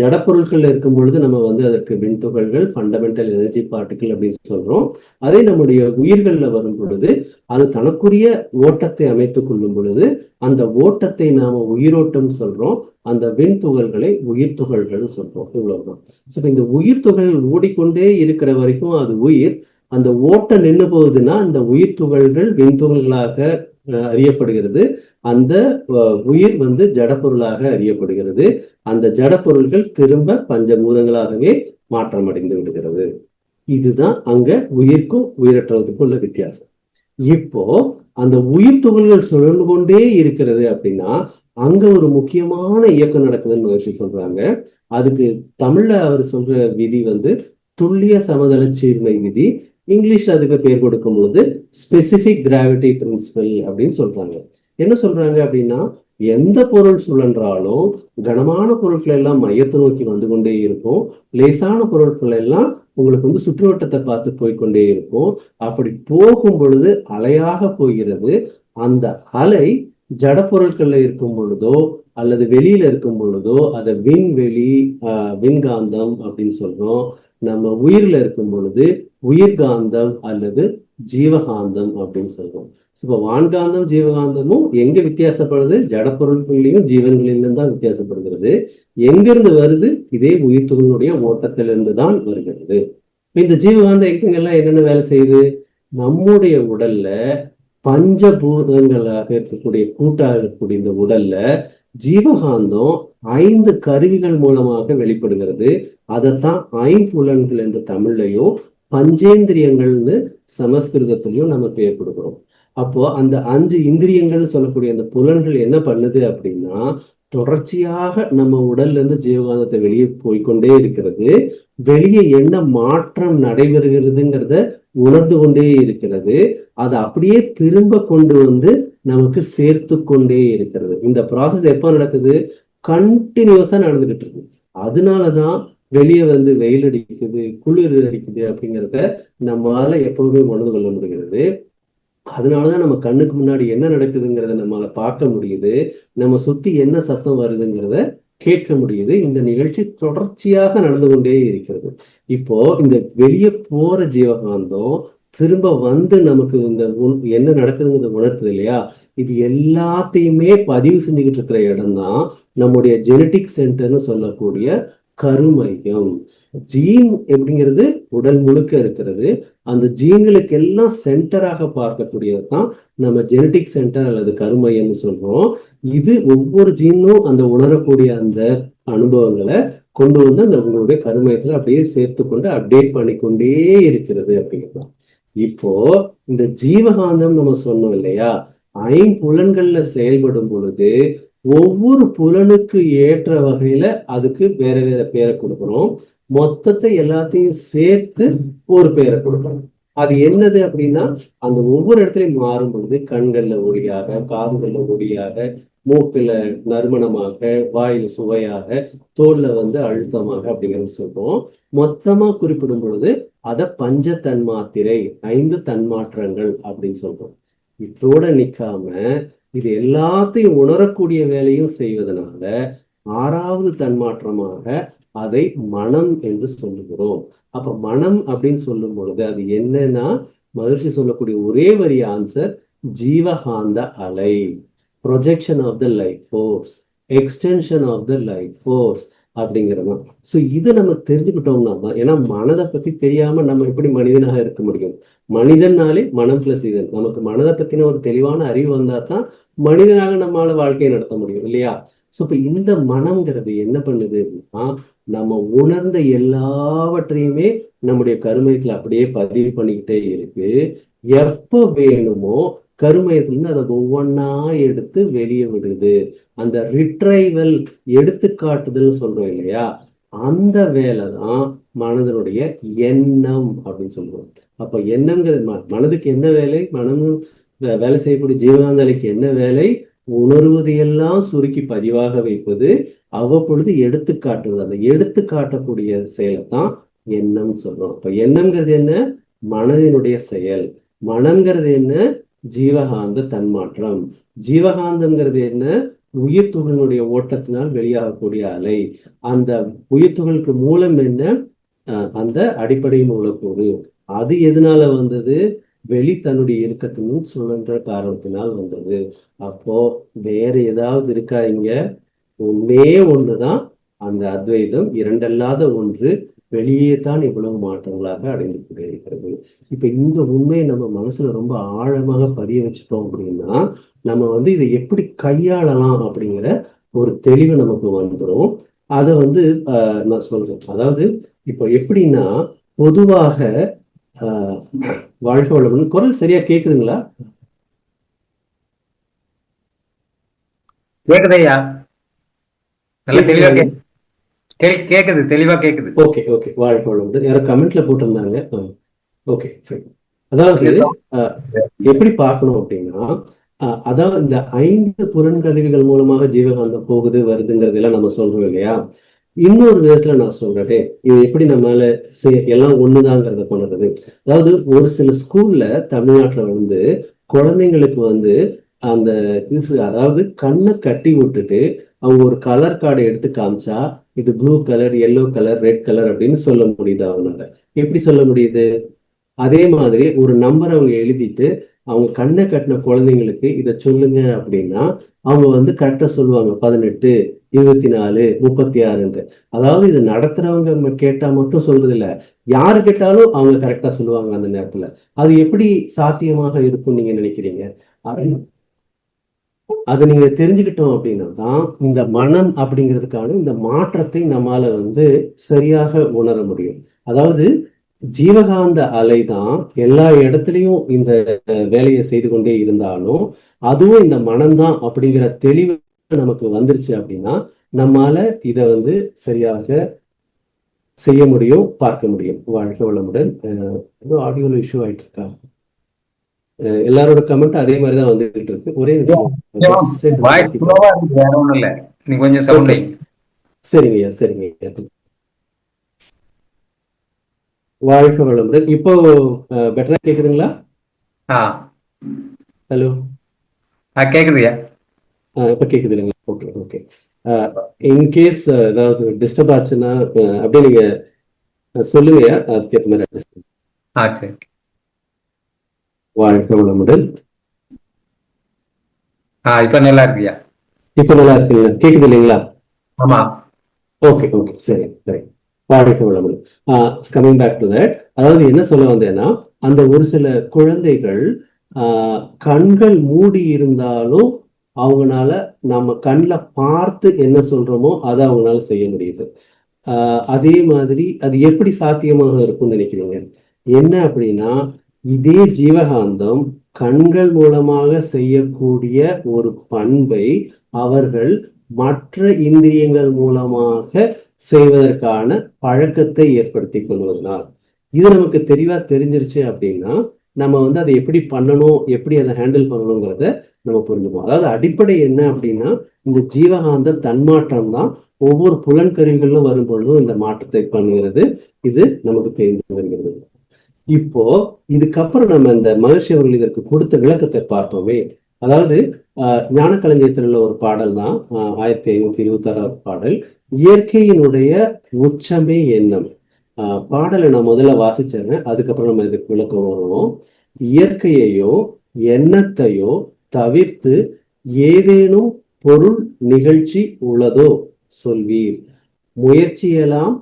ஜடப்பொருட்கள் இருக்கும் பொழுது நம்ம வந்து அதற்கு விண் துகள்கள், ஃபண்டமெண்டல் எனர்ஜி பார்ட்டிகிள் அப்படின்னு சொல்றோம். அதே நம்முடைய உயிர்கள்ல வரும் பொழுது அது தனக்குரிய ஓட்டத்தை அமைத்துக் கொள்ளும் பொழுது அந்த ஓட்டத்தை நாம உயிரோட்டம் சொல்றோம், அந்த விண் துகள்களை உயிர் துகள்கள் சொல்றோம். இவ்வளவுதான். ஸோ இந்த உயிர் துகள்கள் ஓடிக்கொண்டே இருக்கிற வரைக்கும் அது உயிர். அந்த ஓட்டம் நின்று போகுதுன்னா அந்த உயிர் துகள்கள் விண் துகள்களாக அறியப்படுகிறது. அந்த உயிர் வந்து ஜடப்பொருளாக அறியப்படுகிறது. அந்த ஜடப்பொருள்கள் திரும்ப பஞ்சபூதங்களாகவே மாற்றம் அடைந்து விடுகிறது. இதுதான் அங்க உயிர்க்கும் உயிரற்றதுக்கும் உள்ள வித்தியாசம். இப்போ அந்த உயிர் துகள்கள் சுழன்று கொண்டே இருக்கிறது அப்படின்னா அங்க ஒரு முக்கியமான இயக்கம் நடக்குதுன்னு மகிழ்ச்சி சொல்றாங்க. அதுக்கு தமிழ்ல அவர் சொல்ற விதி வந்து துல்லிய சமதள சீர்மை விதி. இங்கிலீஷ்ல அதுக்கு பேர் கொடுக்கும் பொழுது ஸ்பெசிபிக் கிராவிட்டி பிரின்சிபல் அப்படின்னு சொல்றாங்க. என்ன சொல்றாங்க அப்படின்னா, எந்த பொருள் சுழன்றாலும் கனமான பொருட்கள் எல்லாம் மையத்தை நோக்கி வந்து கொண்டே இருக்கும், லேசான பொருட்கள் எல்லாம் உங்களுக்கு வந்து சுற்றுவட்டத்தை பார்த்து போய்கொண்டே இருக்கும். அப்படி போகும் பொழுது அலையாக போகிறது. அந்த அலை ஜட பொருட்கள்ல இருக்கும் பொழுதோ அல்லது வெளியில இருக்கும் பொழுதோ அதை விண்வெளி, விண்காந்தம் அப்படின்னு சொல்றோம். நம்ம உயிர்ல இருக்கும் பொழுது உயிர்காந்தம் அல்லது ஜீவகாந்தம் அப்படின்னு சொல்றோம். இப்போ வான்காந்தம் ஜீவகாந்தமும் எங்க வித்தியாசப்படுது? ஜட பொருட்களிலும் ஜீவன்களிலும் தான் வித்தியாசப்படுகிறது. எங்கிருந்து வருது? இதே உயிர் துகளினுடைய ஓட்டத்திலிருந்து தான் வருகிறது. இந்த ஜீவகாந்தம் எங்கெங்கெல்லாம் என்னென்ன வேலை செய்யுது? நம்முடைய உடல்ல பஞ்சபூதங்களாக இருக்கக்கூடிய கூட்டாக இருக்கக்கூடிய இந்த உடல்ல ஜீவகாந்தம் 5 கருவிகள் மூலமாக வெளிப்படுகிறது. அதைத்தான் ஐம்புலன்கள் என்று தமிழ்லையும் பஞ்சேந்திரியங்கள்னு சமஸ்கிருதத்திலையும் நம்ம பெயர் கொடுக்கிறோம். அப்போ அந்த 5 இந்திரியங்கள் சொல்லக்கூடிய அந்த புலன்கள் என்ன பண்ணுது அப்படின்னா தொடர்ச்சியாக நம்ம உடல்ல இருந்து ஜீவகாந்தத்தை வெளியே போய்க்கொண்டே இருக்கிறது. வெளியே என்ன மாற்றம் நடைபெறுகிறதுங்கிறத உணர்ந்து கொண்டே இருக்கிறது. அதை அப்படியே திரும்ப கொண்டு வந்து நமக்கு சேர்த்து கொண்டே இருக்கிறது. இந்த ப்ராசஸ் எப்ப நடக்குது? கண்டினியூஸா நடந்துகிட்டு இருக்கு. அதனாலதான் வெளியே வந்து வெயில் அடிக்குது, குளிர் அடிக்குது அப்படிங்கிறத நம்மளால எப்பவுமே உணர்ந்து கொள்ள முடிகிறது. அதனாலதான் நம்ம கண்ணுக்கு முன்னாடி என்ன நடக்குதுங்கிறத நம்மளால பார்க்க முடியுது. நம்ம சுத்தி என்ன சத்தம் வருதுங்கிறத கேட்க முடியுது. இந்த நிகழ்ச்சி தொடர்ச்சியாக நடந்து கொண்டே இருக்கிறது. இப்போ இந்த வெளியே போற ஜீவகாந்தம் திரும்ப வந்து நமக்கு இந்த என்ன நடக்குதுங்கிறத உணர்த்துது இல்லையா? இது எல்லாத்தையுமே பதிவு செஞ்சுக்கிட்டு இருக்கிற இடம் தான் நம்முடைய ஜெனட்டிக் சென்டர்னு சொல்லக்கூடிய கருமையம். ஜீன் அப்படிங்கிறது உடல் முழுக்க இருக்கிறது. அந்த ஜீன்களுக்கு எல்லாம் சென்டராக பார்க்கக்கூடியது தான் நம்ம ஜெனட்டிக் சென்டர் அல்லது கருமையம்னு சொல்றோம். இது ஒவ்வொரு ஜீனும் அந்த உணரக்கூடிய அந்த அனுபவங்களை கொண்டு வந்து அந்த உங்களுடைய கருமையத்துல அப்படியே சேர்த்து கொண்டு அப்டேட் பண்ணிக்கொண்டே இருக்கிறது அப்படிங்கிறது. இப்போ இந்த ஜீவகாந்தம் நம்ம சொன்னோம் இல்லையா? ஐம்புலன்கள்ல செயல்படும் பொழுது ஒவ்வொரு புலனுக்கு ஏற்ற வகையில அதுக்கு வேற வேற பேரை கொடுக்கணும். மொத்தத்தை எல்லாத்தையும் சேர்த்து ஒரு பேரை கொடுக்கணும். அது என்னது அப்படின்னா, அந்த ஒவ்வொரு இடத்துலயும் மாறும் பொழுது கண்கள்ல ஒளியாக, காதுகள்ல ஒளியாக, மூக்குல நறுமணமாக, வாயில சுவையாக, தோல்ல வந்து அழுத்தமாக அப்படிங்கிறது சொல்றோம். மொத்தமா குறிப்பிடும் பொழுது அத பஞ்ச தன்மாத்திரை, 5 தன்மாற்றங்கள் அப்படின்னு சொல்றோம். இதோட நிக்காம இது எல்லாத்தையும் உணரக்கூடிய வேலையும் செய்வதனால 6வது தன்மாற்றமாக அதை மனம் என்று சொல்லுகிறோம். அப்ப மனம் அப்படின்னு சொல்லும் பொழுது அது என்னன்னா, மகிழ்ச்சி சொல்லக்கூடிய ஒரே வரி ஆன்சர் ஜீவகாந்த அலை, projection of the light force, extension of the light force அப்படிங்கிறது தான். ஸோ இது நம்ம தெரிஞ்சுக்கிட்டோம்னா தான், ஏன்னா மனதை பத்தி தெரியாம நம்ம எப்படி மனிதனாக இருக்க முடியும்? மனிதனாலே மனம் பிளஸ் இதன், நமக்கு மனதை பத்தின ஒரு தெளிவான அறிவு வந்தா தான் மனிதனாக நம்மளால வாழ்க்கையை நடத்த முடியும் இல்லையா? ஸோ இப்போ இந்த மனம்ங்கிறது என்ன பண்ணுது அப்படின்னா, நம்ம உணர்ந்த எல்லாவற்றையுமே நம்முடைய கருமையத்துல அப்படியே பதிவு பண்ணிக்கிட்டே இருக்கு. எப்போ வேணுமோ கருமையத்திலிருந்து அதை ஒவ்வொன்னா எடுத்து வெளியே விடுது. அந்த ரிட்ரைவல், எடுத்துக்காட்டுதல் சொல்றோம் இல்லையா? அந்த வேலை தான் மனதனுடைய எண்ணம் அப்படின்னு சொல்லுவோம். அப்ப எண்ணம்ங்கிறது மனதுக்கு என்ன வேலை? மனம் வேலை செய்யக்கூடிய ஜீவகாந்தலைக்கு என்ன வேலை? உணர்வது எல்லாம் சுருக்கி பதிவாக வைப்பது, அவ்வப்பொழுது எடுத்து காட்டுவது. அந்த எடுத்து காட்டக்கூடிய செயலை தான் எண்ணம் சொல்றோம். அப்ப எண்ணம்ங்கிறது என்ன? மனதினுடைய செயல். மனம்ங்கிறது என்ன? ஜீவகாந்த தன்மாற்றம். ஜீவகாந்தம்ங்கிறது என்ன? உயிர் துகளினுடைய ஓட்டத்தினால் வெளியாகக்கூடிய அலை. அந்த உயிர் துகளுக்கு மூலம் என்ன? அந்த அடிப்படை மூலக்கூறு. அது எதனால வந்தது? வெளி தன்னுடைய இறுக்கத்தினும் சுழன்ற காரணத்தினால் வந்தது. அப்போ வேற ஏதாவது இருக்கா இங்க? ஒன்னே ஒண்ணுதான் அந்த அத்வைதம், இரண்டல்லாத ஒன்று. வெளியே தான் இவ்வளவு மாற்றங்களாக அடைந்து கொண்டிருக்கிறது. இப்ப இந்த உண்மையை நம்ம மனசுல ரொம்ப ஆழமாக பதிய வச்சுட்டோம் அப்படின்னா, நம்ம வந்து இதை எப்படி கையாளலாம் அப்படிங்கிற ஒரு தெளிவு நமக்கு வந்துடும். அதை வந்து நான் சொல்றேன். அதாவது இப்போ எப்படின்னா, பொதுவாக வாழ்க்கை வளமுடன் குரல் சரியா கேக்குதுங்களா? கேக்குதையா? நல்ல தெளிவா கேக்குது, தெளிவா கேக்குது. ஓகே ஓகே, வாழ்க்கை வளமுடன். யாரோ கமெண்ட்ல போட்டிருந்தாங்க. ஓகே, அதாவது எப்படி பார்க்கணும் அப்படின்னா, அதாவது இந்த 5 புலன்கருவிகள் மூலமாக ஜீவகாந்தம் போகுது வருதுங்கிறதெல்லாம் நம்ம சொல்றோம் இல்லையா? இன்னொரு விதத்துல நான் சொல்றேன், இது எப்படி நம்மளால எல்லாம் ஒண்ணுதாங்கிறத கொண்டுறது. அதாவது ஒரு சில ஸ்கூல்ல தமிழ்நாட்டுல வந்து குழந்தைங்களுக்கு வந்து அந்த அதாவது கண்ணை கட்டி விட்டுட்டு அவங்க ஒரு கலர் கார்டை எடுத்து காமிச்சா, இது blue colour, yellow colour, red colour அப்படின்னு சொல்ல முடியுது. அவனால எப்படி சொல்ல முடியுது? அதே மாதிரி ஒரு நம்பர் அவங்க எழுதிட்டு அவங்க கண்ணை கட்டின குழந்தைங்களுக்கு இதை சொல்லுங்க அப்படின்னா அவங்க வந்து கரெக்டா சொல்லுவாங்க. 18, 24, 36. அதாவது இது நடத்துறவங்க கேட்டா மட்டும் சொல்றது இல்ல, யாரு கேட்டாலும் அவங்க கரெக்டா சொல்லுவாங்க அந்த நேரத்துல. அது எப்படி சாத்தியமாக இருக்கும் நீங்க நினைக்கிறீங்க? அதை நீங்க தெரிஞ்சுக்கிட்டோம் அப்படின்னா தான் இந்த மனம் அப்படிங்கிறதுக்கான இந்த மாற்றத்தை நம்மால வந்து சரியாக உணர முடியும். அதாவது ஜீவகாந்த அலை தான் எல்லா இடத்துலையும் இந்த வேலையை செய்து கொண்டே இருந்தாலும் அதுவும் இந்த மனம்தான் அப்படிங்கிற தெளிவு நமக்கு வந்துருச்சு அப்படின்னா நம்மால இதை வந்து சரியாக செய்ய முடியும், பார்க்க முடியும். வாழ்க வளமுடன். ஆடியோல இஷ்யூ ஆயிட்டு இருக்கா? எல்லாரோட கமெண்ட் அதே மாதிரி தான் வந்துகிட்டு இருக்கு. ஒரே நிமிஷம் headset வாய்ஸ் மாத்திக்கிறேன். ஸ்லோவா இருக்கு, வேற ஒண்ணும் இல்ல. நீ கொஞ்சம் சவுண்ட் ஓகே, சரிங்கய்யா, சரிங்கய்யா. வாழ்க வளமுடன். இப்போ பெட்டரா கேக்குதுங்களா? ஆ ஹலோ, கேக்குதுயா. இப்ப கேக்குது இல்லைங்களா? Okay, okay. இன்கேஸ் ஏதாவது டிஸ்டர்ப் ஆச்சுன்னா அப்படியே நீங்க சொல்லுங்கய்யா, அதுக்கேற்ற மாதிரி adjust பண்ணிக்கலாம். சரி. வாழ்க வளமுடன். இப்ப நல்லா இருக்குயா. இப்ப நல்லா இருக்குங்களா? கேக்குது இல்லைங்களா? ஆமா. ஓகே, ஓகே, சரி, சரி. வாழ்க வளமுடன். கமிங் பேக் டு தட், அதாவது என்ன சொல்ல வந்தேன்னா, அந்த ஒரு சில குழந்தைகள் கண்கள் மூடி இருந்தாலும் அவங்கனால நம்ம கண்ணில் பார்த்து என்ன சொல்றோமோ அதை அவங்களால செய்ய முடியுது. அதே மாதிரி அது எப்படி சாத்தியமாக இருக்கும்னு நினைக்கிறீங்க? என்ன அப்படின்னா, இதே ஜீவகாந்தம் கண்கள் மூலமாக செய்யக்கூடிய ஒரு பண்பை அவர்கள் மற்ற இந்திரியங்கள் மூலமாக செய்வதற்கான பழக்கத்தை ஏற்படுத்தி கொள்வதனால், இது நமக்கு தெளிவா தெரிஞ்சிருச்சு அப்படின்னா நம்ம வந்து அதை எப்படி பண்ணணும், எப்படி அதை ஹேண்டில் பண்ணணுங்கிறத நம்ம புரிஞ்சுப்போம். அதாவது அடிப்படை என்ன அப்படின்னா, இந்த ஜீவகாந்த தன்மாற்றம் தான் ஒவ்வொரு புலன்கருவிகளும் வரும் பொழுதும் இந்த மாற்றத்தை பண்ணுகிறது. இது நமக்கு தெரிந்து வருகிறது. இப்போ இதுக்கப்புறம் நம்ம இந்த மகர்ஷி அவர்கள் இதற்கு கொடுத்த விளக்கத்தை பார்ப்போமே. அதாவது ஞானக்களஞ்சியத்தில் ஒரு பாடல் தான் 1526 பாடல், இயற்கையினுடைய உச்சமே எண்ணம். பாடலை நான் முதல்ல வாசிச்சேன், அதுக்கப்புறம் நம்ம இதுக்கு விளக்கம் வருவோம். இயற்கையையோ எண்ணத்தையோ தவிர்த்து ஏதேனும் பொருள் நிகழ்ச்சி உள்ளதோ சொல்வீர். முயற்சியெல்லாம்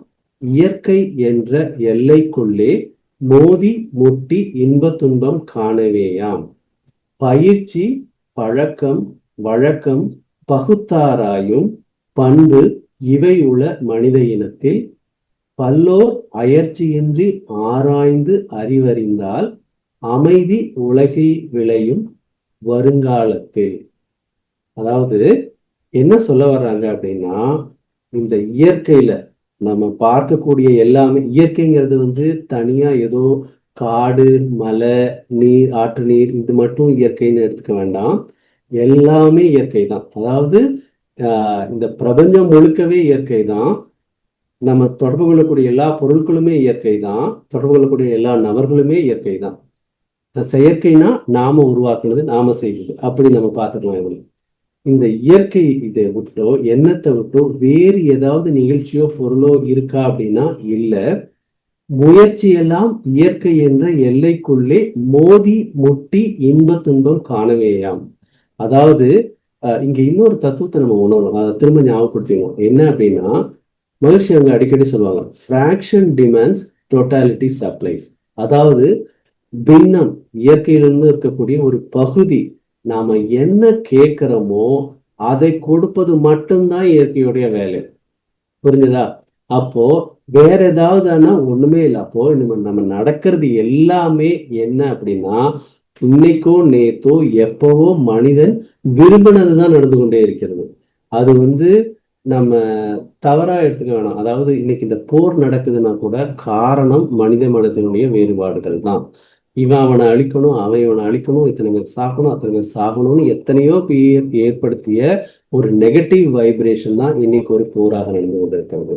இயற்கை என்ற எல்லைக்குள்ளே மோதி முட்டி இன்ப துன்பம் காணவேயாம். பயிற்சி பழக்கம் வழக்கம் பகுத்தாராயும் பண்பு இவை உள மனித இனத்தில் பல்லோர் அயற்சியின்றி ஆராய்ந்து அறிவறிந்தால் அமைதி உலகில் விளையும் வருங்காலத்தில். அதாவது என்ன சொல்ல வர்றாங்க அப்படின்னா, இந்த இயற்கையில நம்ம பார்க்கக்கூடிய எல்லாமே, இயற்கைங்கிறது வந்து தனியா ஏதோ காடு மலை நீர் ஆற்று நீர் இது மட்டும் இயற்கைன்னு எடுத்துக்க வேண்டாம். எல்லாமே இயற்கை தான். அதாவது இந்த பிரபஞ்சம் முழுக்கவே இயற்கை தான். நம்ம தொடர்பு கொள்ளக்கூடிய எல்லா பொருட்களுமே இயற்கை தான். தொடர்பு கொள்ளக்கூடிய எல்லா நபர்களுமே இயற்கை தான். செயற்கைனா நாம உருவாக்குனது, நாம செய்வது, அப்படி நம்ம பார்த்துக்கலாம். இதில் இந்த இயற்கை இதை விட்டோ எண்ணத்தை விட்டோ வேறு ஏதாவது நிகழ்ச்சியோ பொருளோ இருக்கா அப்படின்னா இல்லை. முயற்சியெல்லாம் இயற்கை என்ற எல்லைக்குள்ளே மோதி முட்டி இன்ப துன்பம் காணவேயாம். அதாவது இங்க இன்னொரு தத்துவத்தை நம்ம உணரணும், அதை திரும்ப ஞாபகப்படுத்திக்கணும். என்ன அப்படின்னா, மகிழ்ச்சி அவங்க அடிக்கடி சொல்லுவாங்க, ஃப்ராக்ஷன் டிமாண்ட்ஸ் டோட்டாலிட்டி சப்ளைஸ். அதாவது பின்னம், இயற்கையிலிருந்து இருக்கக்கூடிய ஒரு பகுதி, நாம என்ன கேட்கிறோமோ அதை கொடுப்பது மட்டும்தான் இயற்கையுடைய வேலை. புரிஞ்சுதா? அப்போ வேற ஏதாவது ஆனா ஒண்ணுமே இல்லை. அப்போ நம்ம நடக்கிறது எல்லாமே என்ன அப்படின்னா, இன்னைக்கோ நேத்தோ எப்பவோ மனிதன் விரும்பினதுதான் நடந்து கொண்டே இருக்கிறது. அது வந்து நம்ம தவறா எடுத்துக்க வேணாம். அதாவது இன்னைக்கு இந்த போர் நடக்குதுன்னா கூட காரணம் மனித மனத்தினுடைய வேறுபாடுகள் தான். இவன் அவனை அழிக்கணும், அவன் இவனை அழிக்கணும், இத்தனை பேர் சாகணும், அத்தனை பேர் சாகணும்னு எத்தனையோ பேர் ஏற்படுத்திய ஒரு நெகட்டிவ் வைப்ரேஷன் தான் இன்னைக்கு ஒரு போராக நடந்து கொண்டிருக்கிறது.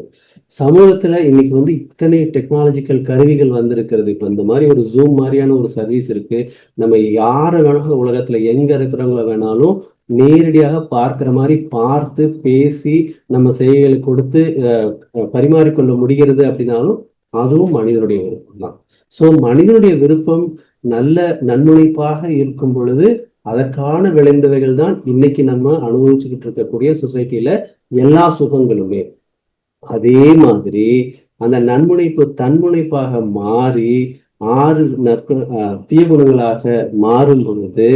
சமூகத்துல இன்னைக்கு வந்து இத்தனை டெக்னாலஜிக்கல் கருவிகள் வந்திருக்கிறது. இப்ப இந்த மாதிரி ஒரு ஜூம் மாதிரியான ஒரு சர்வீஸ் இருக்கு. நம்ம யாரை வேணாலும் உலகத்துல எங்க இருக்கிறவங்கள வேணாலும் நேரடியாக பார்க்கிற மாதிரி பார்த்து பேசி நம்ம செய்திகளை கொடுத்து பரிமாறிக்கொள்ள முடிகிறது அப்படின்னாலும் அதுவும் மனிதனுடைய விருப்பம் தான். ஸோ மனிதனுடைய விருப்பம் நல்ல நன்முனைப்பாக இருக்கும் பொழுது அதற்கான விளைந்தவைகள் தான் இன்னைக்கு நம்ம அனுபவிச்சுக்கிட்டு இருக்கக்கூடிய சொசைட்டில எல்லா சுகங்களுமே. அதே மாதிரி அந்த நன்முனைப்பு தன்முனைப்பாக மாறி ஆறு தீய குணங்களாக மாறும் பொழுது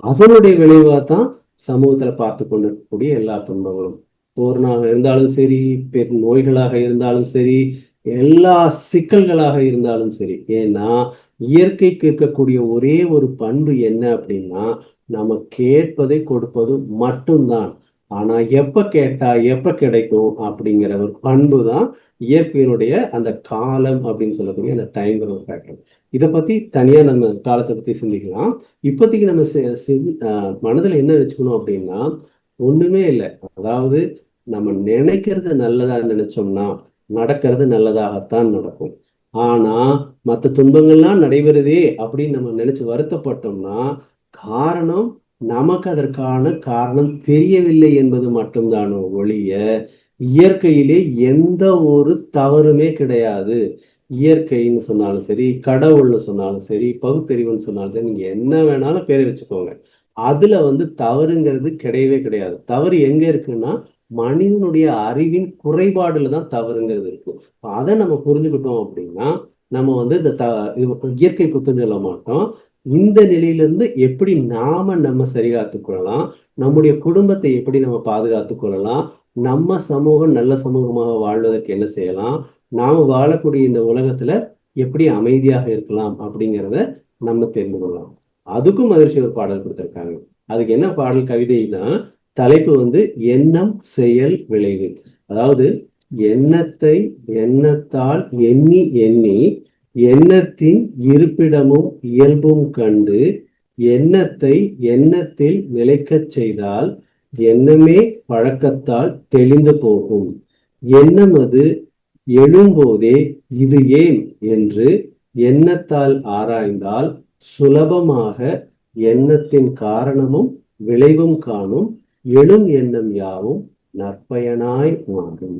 அதனுடைய விளைவாக தான் சமூகத்துல பார்த்து கொண்டிருக்கக்கூடிய எல்லா துன்பங்களும், போர்னாக இருந்தாலும் சரி, பெரும் நோய்களாக இருந்தாலும் சரி, எல்லா சிக்கல்களாக இருந்தாலும் சரி. ஏன்னா இயற்கைக்கு இருக்கக்கூடிய ஒரே ஒரு பண்பு என்ன அப்படின்னா, நம்ம கேட்பதை கொடுப்பது மட்டும்தான். ஆனா எப்ப கேட்டா எப்ப கிடைக்கும் அப்படிங்கிற ஒரு பண்பு தான் இயற்கையினுடைய அந்த காலம் அப்படின்னு சொல்லக்கூடிய அந்த டைம்ங்கிற ஒரு ஃபேக்டர். இதை பத்தி தனியா நம்ம காலத்தை பத்தி சிந்திக்கலாம். இப்போதைக்கு நம்ம மனதில் என்ன வச்சுக்கணும் அப்படின்னா, ஒண்ணுமே இல்லை. அதாவது நம்ம நினைக்கிறது நல்லதா நினைச்சோம்னா நடக்கிறது நல்லதாகத்தான் நடக்கும். ஆனா மற்ற துன்பங்கள்லாம் நடைபெறுதே அப்படின்னு நம்ம நினைச்சு வருத்தப்பட்டோம்னா காரணம் நமக்கு அதற்கான காரணம் தெரியவில்லை என்பது மட்டும்தானோ ஒழிய இயற்கையிலே எந்த ஒரு தவறுமே கிடையாது. இயற்கைன்னு சொன்னாலும் சரி, கடவுள்னு சொன்னாலும் சரி, பகுத்தறிவுன்னு சொன்னாலும் சரி, நீங்க என்ன வேணாலும் பேரை வச்சுக்கோங்க, அதுல தவறுங்கிறது கிடையவே கிடையாது. தவறு எங்க இருக்குன்னா மனிதனுடைய அறிவின் குறைபாடுல தான் தவறுங்கிறது இருக்கு. அதை நம்ம புரிஞ்சுக்கிட்டோம் அப்படின்னா நம்ம இந்த இயற்கை குத்தம் சொல்ல மாட்டோம். இந்த நிலையிலிருந்து எப்படி நம்ம சரிகாத்துக் கொள்ளலாம், நம்முடைய குடும்பத்தை எப்படி நம்ம பாதுகாத்துக் கொள்ளலாம், நம்ம சமூகம் நல்ல சமூகமாக வாழ்வதற்கு என்ன செய்யலாம், நாம வாழக்கூடிய இந்த உலகத்துல எப்படி அமைதியாக இருக்கலாம் அப்படிங்கிறத நம்ம தெரிந்து கொள்ளலாம். அதுக்கும் மகிழ்ச்சி ஒரு பாடல் கொடுத்திருக்காங்க. அதுக்கு என்ன பாடல் கவிதைனா, தலைப்பு எண்ணம் செயல் விளைவு. அதாவது எண்ணத்தை எண்ணத்தால் எண்ணி எண்ணி எண்ணத்தின் இருப்பிடமும் இயல்பும் கண்டு எண்ணத்தை எண்ணத்தில் நிலைக்கச் செய்தால் எண்ணமே பழக்கத்தால் தெளிந்து போகும். எண்ணம் அது எழும்போதே இது ஏன் என்று எண்ணத்தால் ஆராய்ந்தால் சுலபமாக எண்ணத்தின் காரணமும் விளைவும் காணும். எழும் எண்ணம் யாவும் நற்பயனாய் மாறும்.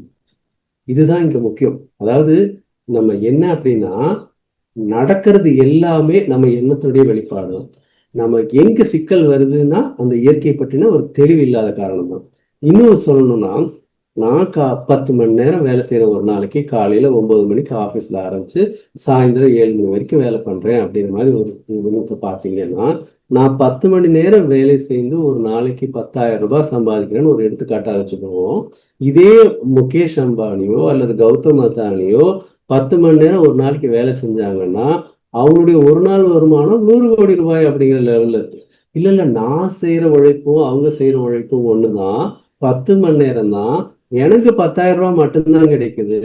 இதுதான் இங்க முக்கியம். அதாவது நம்ம என்ன அப்படின்னா, நடக்கிறது எல்லாமே நம்ம எண்ணத்துடைய வெளிப்பாடு. நம்ம எங்க சிக்கல் வருதுன்னா அந்த இயற்கை பற்றின ஒரு தெளிவு இல்லாத காரணம் தான். இன்னும் சொல்லணும்னா, நான் 10 மணி நேரம் வேலை செய்யற ஒரு நாளைக்கு, காலையில 9 மணிக்கு ஆபீஸ்ல ஆரம்பிச்சு சாயந்தரம் 7 மணி வரைக்கும் வேலை பண்றேன் அப்படிங்கிற மாதிரி ஒரு விதத்தை பார்த்தீங்கன்னா, நான் 10 மணி நேரம் வேலை செய்து ஒரு நாளைக்கு 10,000 ரூபாய் சம்பாதிக்கிறேன்னு ஒரு எடுத்துக்காட்டா வச்சுக்குவோம். இதே முகேஷ் அம்பானியோ அல்லது கௌதம் அதானியோ 10 மணி நேரம் ஒரு நாளைக்கு வேலை செஞ்சாங்கன்னா அவங்களுடைய ஒரு நாள் வருமானம் 100 கோடி ரூபாய் அப்படிங்கிற லெவல்ல இருக்கு. இல்ல நான் செய்யற உழைப்பும் அவங்க செய்யற உழைப்பும் ஒண்ணுதான். 10 மணி நேரம் தான். எனக்கு 10,000 ரூபாய் மட்டும்தான் கிடைக்குது,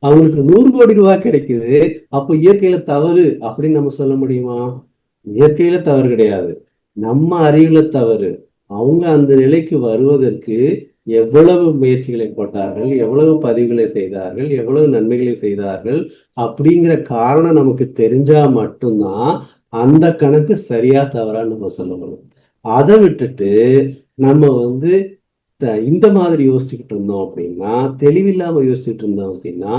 அவங்களுக்கு 100 கோடி ரூபாய் கிடைக்குது. அப்போ இயற்கையில தவறு அப்படின்னு நம்ம சொல்ல முடியுமா? இயற்கையில தவறு கிடையாது, நம்ம அறிவுல தவறு. அவங்க அந்த நிலைக்கு வருவதற்கு எவ்வளவு முயற்சிகளை போட்டார்கள், எவ்வளவு பதிவுகளை செய்தார்கள், எவ்வளவு நன்மைகளை செய்தார்கள் அப்படிங்கிற காரணம் நமக்கு தெரிஞ்சா மட்டும்தான் அந்த கணக்கு சரியா தவறா நம்ம சொல்ல முடியும். அதை விட்டுட்டு நம்ம இந்த மாதிரி யோசிச்சுக்கிட்டு இருந்தோம் அப்படின்னா, தெளிவில்லாம யோசிச்சுட்டு இருந்தோம் அப்படின்னா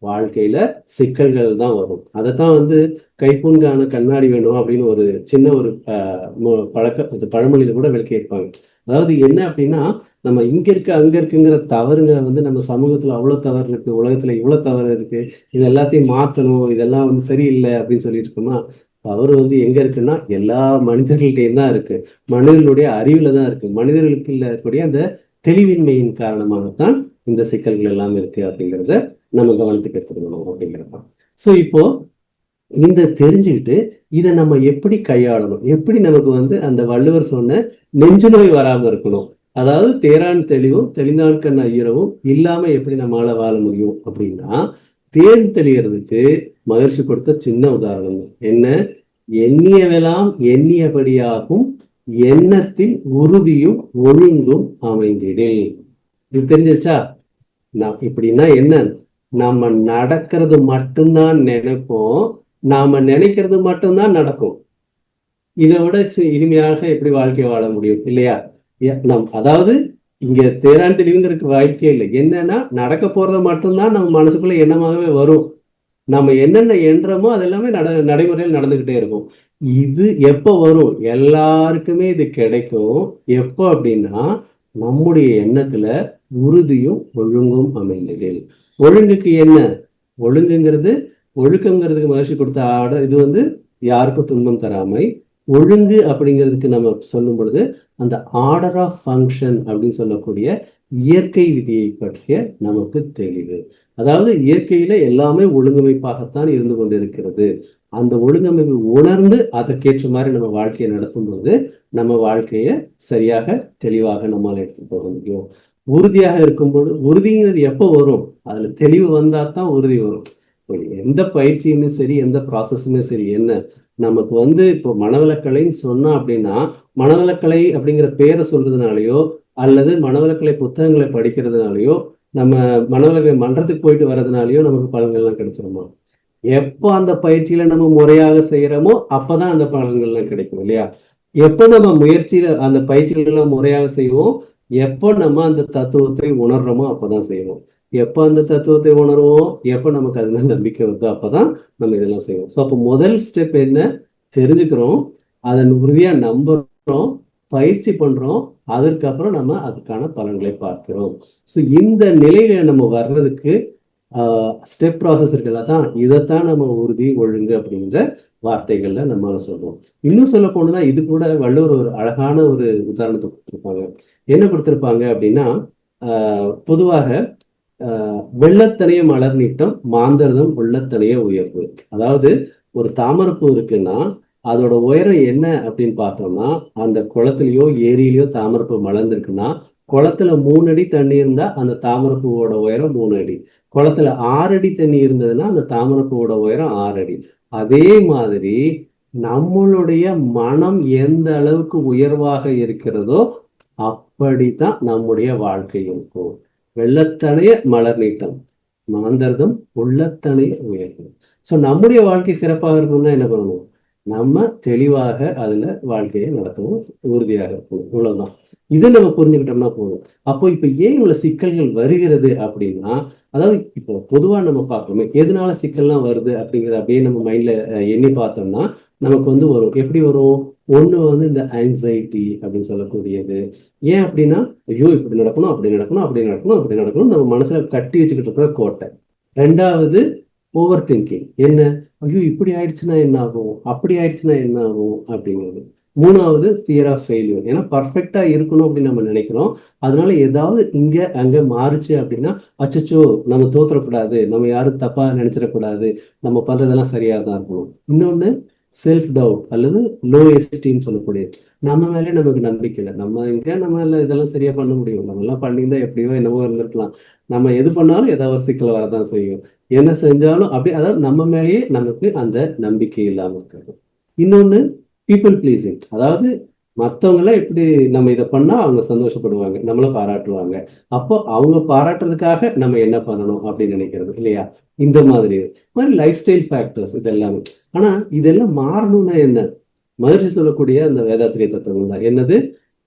வாழ்க்கையில சிக்கல்கள் தான் வரும். அதைத்தான் கைப்புண்கான கண்ணாடி வேணும் அப்படின்னு ஒரு சின்ன ஒரு பழமொழியில கூட விளக்கி இருப்பாங்க. அதாவது என்ன அப்படின்னா, நம்ம இங்க இருக்கு அங்க இருக்குங்கிற தவறுங்க நம்ம சமூகத்துல அவ்வளவு தவறு இருக்கு, உலகத்துல இவ்வளவு தவறு இருக்கு, இது எல்லாத்தையும் மாத்தணும், இதெல்லாம் சரியில்லை அப்படின்னு சொல்லிட்டு இருக்கோமா? தவறு எங்க இருக்குன்னா எல்லா மனிதர்கள்ட்டையும் தான் இருக்கு, மனிதர்களுடைய அறிவுல தான் இருக்கு. மனிதர்களுக்கு இருக்கக்கூடிய அந்த தெளிவின்மையின் காரணமாகத்தான் இந்த சிக்கல்கள் எல்லாம் இருக்கு அப்படிங்கிறத நம்ம கவனத்துக்கு எடுத்துக்கணும் அப்படிங்கிறதான். ஸோ இப்போ இந்த தெரிஞ்சுக்கிட்டு இதை நம்ம எப்படி கையாளணும், எப்படி நமக்கு அந்த வள்ளுவர் சொன்ன நெஞ்சு நோய் வராம இருக்கணும், அதாவது தேரான் தெளிவும் தெளிந்தான் கண் ஐயரவும் இல்லாம எப்படி நம்மளால வாழ முடியும் அப்படின்னா, தேன் தெளிகிறதுக்கு மகிழ்ச்சி கொடுத்த சின்ன உதாரணம் என்ன, எண்ணியவெல்லாம் எண்ணியபடியாகும் எண்ணத்தில் உறுதியும் ஒழுங்கும் அமைந்திடில். இது தெரிஞ்சிருச்சா? இப்படின்னா என்ன, நம்ம நடக்கிறது மட்டும்தான் நினைப்போம், நாம நினைக்கிறது மட்டும்தான் நடக்கும். இதை விட இனிமையாக எப்படி வாழ்க்கை வாழ முடியும் இல்லையா? அதாவது இங்க தேரான் தெளிவுங்கிறதுக்கு வாய்ப்பே இல்லை. என்னன்னா நடக்க போறத மட்டும்தான் நம்ம மனசுக்குள்ள எண்ணமாகவே வரும். நம்ம என்னென்ன எண்ணமோ அது எல்லாமே நடைமுறையில் நடந்துகிட்டே இருக்கும். இது எப்போ வரும்? எல்லாருக்குமே இது கிடைக்கும். எப்போ அப்படின்னா நம்முடைய எண்ணத்துல உறுதியும் ஒழுங்கும் அமைந்ததில். ஒழுங்குக்கு என்ன? ஒழுங்குங்கிறது ஒழுக்கங்கிறதுக்கு மகிழ்ச்சி கொடுத்த ஆர்டர். இது யாருக்கும் துன்பம் தராமை. ஒழுங்கு அப்படிங்கிறதுக்கு நம்ம சொல்லும் பொழுது அந்த ஆர்டர் ஆஃப் ஃபங்க்ஷன் அப்படின்னு சொல்லக்கூடிய இயற்கை விதியை பற்றிய நமக்கு தெளிவு. அதாவது இயற்கையில எல்லாமே ஒழுங்கமைப்பாகத்தான் இருந்து கொண்டிருக்கிறது. அந்த ஒழுங்கமைவு உணர்ந்து அதற்கேற்ற மாதிரி நம்ம வாழ்க்கையை நடத்தும் போது நம்ம வாழ்க்கையை சரியாக தெளிவாக நம்மளால எடுத்துட்டு போக முடியும். உறுதியாக இருக்கும்போது, உறுதிங்கிறது எப்போ வரும்? அதுல தெளிவு வந்தா தான் உறுதி வரும். எந்த பயிற்சியுமே சரி, எந்த ப்ராசஸுமே சரி, என்ன நமக்கு வந்து இப்போ மனவளக்கலைன்னு சொன்னா அப்படின்னா, மனவளக்கலை அப்படிங்கிற பேரை சொல்றதுனாலயோ அல்லது மனவளக்கலை புத்தகங்களை படிக்கிறதுனாலயோ நம்ம மனவளக்கலை மன்றத்துக்கு போயிட்டு வர்றதுனாலயோ நமக்கு பலன்கள்லாம் கிடைச்சிருமா? எப்போ அந்த பயிற்சியில நம்ம முறையாக செய்யறோமோ அப்பதான் அந்த பலன்கள்லாம் கிடைக்கும் இல்லையா? எப்போ நம்ம முயற்சியில அந்த பயிற்சிகள் முறையாக செய்வோம், எப்போ நம்ம அந்த தத்துவத்தை உணர்றோமோ அப்பதான் செய்வோம். எப்போ அந்த தத்துவத்தை உணர்வோம், எப்போ நமக்கு அது மேல நம்பிக்கை வருதோ அப்பதான் நம்ம இதெல்லாம் செய்வோம். ஸோ அப்போ முதல் ஸ்டெப் என்ன? தெரிஞ்சுக்கிறோம், அதன் உறுதியா நம்புறோம், பயிற்சி பண்றோம், அதற்கப்புறம் நம்ம அதுக்கான பலன்களை பார்க்கிறோம். ஸோ இந்த நிலையில நம்ம வர்றதுக்கு ஸ்டெப் ப்ராசஸ் இருக்குல்ல, தான் இதைத்தான் நம்ம உறுதி ஒழுங்கு அப்படிங்கிற வார்த்தைகள்ல நம்மளால சொல்றோம். இன்னும் சொல்ல போனோம்னா இது கூட வள்ளுவர் ஒரு அழகான ஒரு உதாரணத்தை கொடுத்திருப்பாங்க. என்ன கொடுத்திருப்பாங்க அப்படின்னா, பொதுவாக வெள்ளத்தனைய மலர் நீட்டம் மாந்தர்தம் உள்ளத்தனைய உயர்வு. அதாவது ஒரு தாமரைப்பூ இருக்குன்னா அதோட உயரம் என்ன அப்படின்னு பார்த்தோம்னா, அந்த குளத்துலயோ ஏரியிலயோ தாமரைப்பூ மலர்ந்துருக்குன்னா, குளத்துல 3 அடி தண்ணி இருந்தா அந்த தாமரைப்பூவோட உயரம் 3 அடி. குளத்துல 6 அடி தண்ணி இருந்ததுன்னா அந்த தாமரைப்பூவோட உயரம் 6 அடி. அதே மாதிரி நம்மளுடைய மனம் எந்த அளவுக்கு உயர்வாக இருக்கிறதோ அப்படித்தான் நம்முடைய வாழ்க்கை இருக்கும். வெள்ளத்தனைய மலர் நீட்டம் மாந்தர்தம் உள்ளத்தனைய உயர்வு. ஸோ நம்முடைய வாழ்க்கை சிறப்பாக இருக்கணும்னா என்ன பண்ணணும்? நம்ம தெளிவாக அதுல வாழ்க்கையை நடத்தணும், உறுதியாக இருக்கணும். இவ்வளவுதான். இதை நம்ம புரிஞ்சுக்கிட்டோம்னா போதும். அப்போ இப்ப ஏன் இவ்வளவு சிக்கல்கள் வருகிறது அப்படின்னா, அதாவது இப்போ பொதுவா நம்ம பார்க்கணுமே எதனால சிக்கல்லாம் வருது அப்படிங்கிறத அப்படியே நம்ம மைண்ட்ல எண்ணி பார்த்தோம்னா நமக்கு வந்து வரும். எப்படி வரும்? ஒண்ணு வந்து இந்த ஆங்ஸைட்டி அப்படின்னு சொல்லக்கூடியது. ஏன் அப்படின்னா, ஐயோ இப்படி நடக்கணும், அப்படி நடக்கணும், அப்படி நடக்கணும், அப்படி நடக்கணும் நம்ம மனசுல கட்டி வச்சுக்கிட்டு இருக்கிற கோட்டை. ரெண்டாவது ஓவர் திங்கிங். என்ன? ஐயோ இப்படி ஆயிடுச்சுன்னா என்ன ஆகும், அப்படி ஆயிடுச்சுன்னா என்ன ஆகும் அப்படிங்கிறது. மூணாவது ஃபியர் ஆஃப் ஃபெயிலியர். ஏன்னா பர்ஃபெக்டா இருக்கணும் அப்படின்னு நம்ம நினைக்கிறோம். அதனால ஏதாவது இங்க அங்க மாறுச்சு அப்படின்னா அச்சச்சோ நம்ம தோத்துறக்கூடாது, நம்ம யாரும் தப்பா நினைச்சிடக்கூடாது, நம்ம பண்றதெல்லாம் சரியா தான் இருக்கணும். இன்னொன்னு செல்ஃப் டவுட் அல்லது லோ எஸ்டீம் சொல்லக்கூடியது. நம்ம மேலே நமக்கு நம்பிக்கை இல்லை. நம்ம எங்க நம்ம இதெல்லாம் சரியா பண்ண முடியும், நம்ம எல்லாம் பண்ணியிருந்தா எப்படியோ என்னவோ இருந்திருக்கலாம். நம்ம எது பண்ணாலும் ஏதாவது ஒரு சிக்கல் வரதான் செய்யும். என்ன செஞ்சாலும் அப்படி, அதாவது நம்ம மேலேயே நமக்கு அந்த நம்பிக்கை இல்லாம இருக்கிறது. இன்னொன்னு பீப்புள் பிளீசிங். அதாவது மற்றவங்களாம் எப்படி நம்ம இதை பண்ணா அவங்க சந்தோஷப்படுவாங்க, நம்மள பாராட்டுவாங்க. அப்போ அவங்க பாராட்டுறதுக்காக நம்ம என்ன பண்ணணும் அப்படின்னு நினைக்கிறது இல்லையா? இந்த மாதிரி லைஃப் ஸ்டைல் ஃபேக்டர்ஸ் இது எல்லாமே. ஆனா இதெல்லாம் மாறணும்னா என்ன? மகிழ்ச்சி சொல்லக்கூடிய அந்த வேதாத்திரிய தத்துவங்கள் தான். என்னது?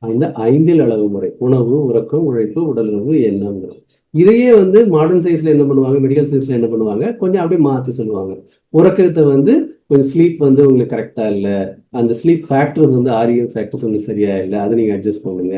இந்த 5 அளவு முறை: உணவு, உறக்கம், உழைப்பு, உடலுறவு, எண்ணம்ங்கிறது. இதையே வந்து மாடர்ன் சயின்ஸ்ல என்ன பண்ணுவாங்க, மெடிக்கல் சயின்ஸ்ல என்ன பண்ணுவாங்க, கொஞ்சம் அப்படியே மாற்றி சொல்லுவாங்க. உறக்கத்தை வந்து கொஞ்சம் ஸ்லீப் வந்து உங்களுக்கு கரெக்டா இல்லை, அந்த ஸ்லீப் ஃபேக்டர்ஸ் வந்து REM ஃபேக்டர்ஸ் வந்து சரியா இல்லை, அதை நீங்க அட்ஜஸ்ட் பண்ணுங்க.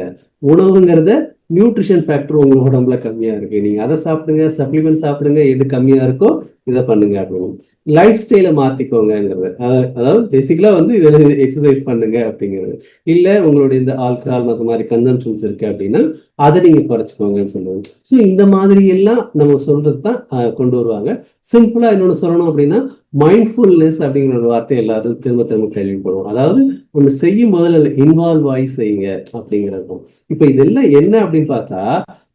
உணவுங்கிறத நியூட்ரிஷன் ஃபேக்டர் உங்க உடம்புல கம்மியா இருக்கு, நீங்க அதை சாப்பிடுங்க, சப்ளிமெண்ட் சாப்பிடுங்க, எது கம்மியா இருக்கோ இதை பண்ணுங்க அப்படின்னு. லைஃப் ஸ்டைலை மாத்திக்கோங்கிறது, அதாவது பேசிக்கலா வந்து இதில் எக்ஸசைஸ் பண்ணுங்க அப்படிங்கிறது. இல்லை உங்களுடைய இந்த ஆல்கஹால் மற்ற மாதிரி கன்சம்ஷன்ஸ் இருக்கு அப்படின்னா அதை நீங்க குறைச்சிக்கோங்கன்னு சொல்லுவாங்க. ஸோ இந்த மாதிரி எல்லாம் நம்ம சொல்றது தான் கொண்டு வருவாங்க. சிம்பிளா இன்னொன்று சொல்லணும் அப்படின்னா, மைண்ட்ஃபுல்னஸ் அப்படிங்கிற ஒரு வார்த்தை எல்லாரும் திரும்ப திரும்ப கேள்விப்படுவோம். அதாவது ஒன்று செய்யும் போது அதில் இன்வால்வ் ஆகி செய்யுங்க அப்படிங்கிறது. இப்போ இதெல்லாம் என்ன அப்படின்னு பார்த்தா,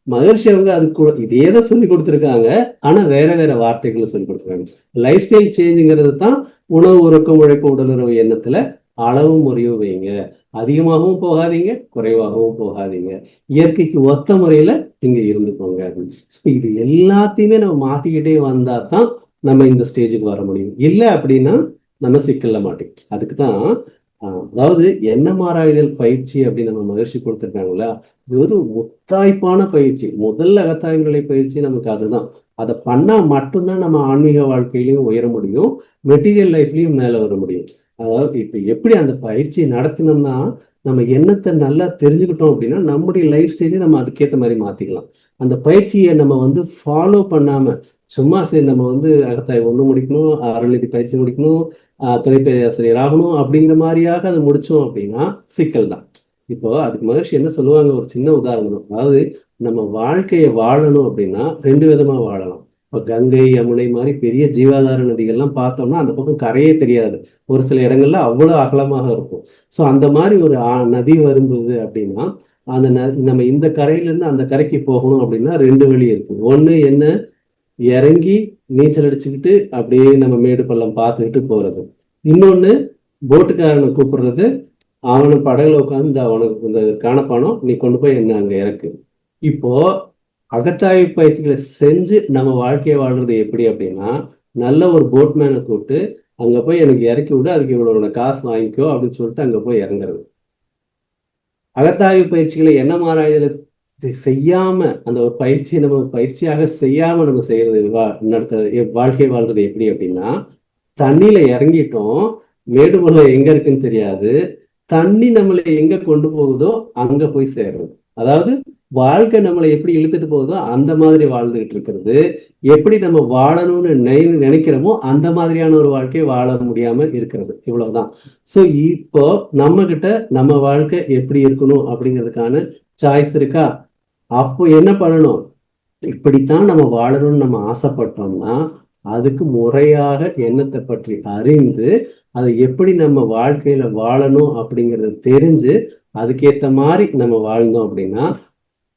மகர்ஷி அவங்க அதுக்கு இதே தான் சொல்லி கொடுத்துருக்காங்க, ஆனா வேற வேற வார்த்தைகளை சொல்லி கொடுத்துருக்காங்க. லைஃப் ஸ்டைல் சேஞ்சுங்கிறது தான் உணவு, உறக்கம், உழைப்பு, உடலுறவு, எண்ணத்துல அளவும் முறையும் வைங்க. அதிகமாகவும் போகாதீங்க, குறைவாகவும் போகாதீங்க. இயற்கைக்கு ஒத்த முறையில நீங்க இருந்துக்கோங்க அப்படின்னு. இது எல்லாத்தையுமே நம்ம மாத்திக்கிட்டே வந்தா தான் நம்ம இந்த ஸ்டேஜுக்கு வர முடியும். இல்லை அப்படின்னா நம்ம சிக்கல்ல மாட்டோம். அதுக்கு தான் அதாவது எண்ணமாராய்தல் பயிற்சி அப்படின்னு நம்ம மகிழ்ச்சி கொடுத்துருக்காங்களா, இது ஒரு முத்தாய்ப்பான பயிற்சி. முதல்ல அகத்தாய்வு நிலை பயிற்சி நமக்கு அதுதான். அதை பண்ணா மட்டும்தான் நம்ம ஆன்மீக வாழ்க்கையிலையும் உயர முடியும், மெட்டீரியல் லைஃப்லயும் மேல வர முடியும். அதாவது இப்ப எப்படி அந்த பயிற்சியை நடத்தினோம்னா, நம்ம எண்ணத்தை நல்லா தெரிஞ்சுக்கிட்டோம் அப்படின்னா நம்முடைய லைஃப் ஸ்டைலையும் நம்ம அதுக்கேற்ற மாதிரி மாத்திக்கலாம். அந்த பயிற்சியை நம்ம வந்து ஃபாலோ பண்ணாம சும்மா சரி நம்ம வந்து அகத்தாய்வு 1 முடிக்கணும், அறநிதி பயிற்சி முடிக்கணும், துணைப்பேர் ஆசிரியர் ஆகணும் அப்படிங்கிற மாதிரியாக அதை முடிச்சோம் அப்படின்னா சிக்கல் தான். இப்போ அதுக்கு மகிழ்ச்சி என்ன சொல்லுவாங்க, ஒரு சின்ன உதாரணம். அதாவது நம்ம வாழ்க்கையை வாழணும் அப்படின்னா 2 விதமா வாழலாம். இப்போ கங்கை யமுனை மாதிரி பெரிய ஜீவாதார நதிகள்லாம் பார்த்தோம்னா அந்த பக்கம் கரையே தெரியாது. ஒரு சில இடங்கள்ல அவ்வளோ அகலமாக இருக்கும். ஸோ அந்த மாதிரி ஒரு நதி வரும்போது அப்படின்னா அந்த நம்ம இந்த கரையிலேருந்து அந்த கரைக்கு போகணும் அப்படின்னா ரெண்டு வழி இருக்கு. ஒன்று என்ன, இறங்கி நீச்சல் அடிச்சுக்கிட்டு அப்படியே நம்ம மேடு பள்ளம் பார்த்துக்கிட்டு போறது. இன்னொன்று போட்டுக்காரனை கூப்பிடுறது, அவனை படகுல உட்காந்து அவனுக்கு இந்த காணப்பானம் நீ கொண்டு போய் என்ன அங்கே இறக்கு. இப்போ அகத்தாய்வு பயிற்சிகளை செஞ்சு நம்ம வாழ்க்கையை வாழ்றது எப்படி அப்படின்னா, நல்ல ஒரு போட்மேனை கூப்பிட்டு அங்க போய் எனக்கு இறக்கி விடு, அதுக்கு இவ்வளோட காசு வாங்கிக்கோ அப்படின்னு சொல்லிட்டு அங்க போய் இறங்குறது. அகத்தாய்வு பயிற்சிகளை என்ன ஆராய்தல செய்யாம அந்த ஒரு பயிற்சியை நம்ம பயிற்சியாக செய்யாம நம்ம செய்யறது வாழ்க்கை வாழ்றது எப்படி அப்படின்னா, தண்ணியில இறங்கிட்டோம், மேடுபள்ளம் எங்க இருக்குன்னு தெரியாது, தண்ணி நம்மளை எங்க கொண்டு போகுதோ அங்க போய் சேர்றது. அதாவது வாழ்க்கை நம்மளை எப்படி இழுத்துட்டு போகுதோ அந்த மாதிரி வாழ்ந்துகிட்டு இருக்கிறது. எப்படி நம்ம வாழணும்னு நினைக்கிறோமோ அந்த மாதிரியான ஒரு வாழ்க்கையை வாழ முடியாம இருக்கிறது. இவ்வளவுதான். ஸோ இப்போ நம்ம கிட்ட நம்ம வாழ்க்கை எப்படி இருக்கணும் அப்படிங்கிறதுக்கான சாய்ஸ் இருக்கா? அப்போ என்ன பண்ணணும், இப்படித்தான் நம்ம வாழணும்னு நம்ம ஆசைப்பட்டோம்னா அதுக்கு முறையாக எண்ணத்தை பற்றி அறிந்து அதை எப்படி நம்ம வாழ்க்கையில வாழணும் அப்படிங்கிறத தெரிஞ்சு அதுக்கேற்ற மாதிரி நம்ம வாழ்ந்தோம் அப்படின்னா,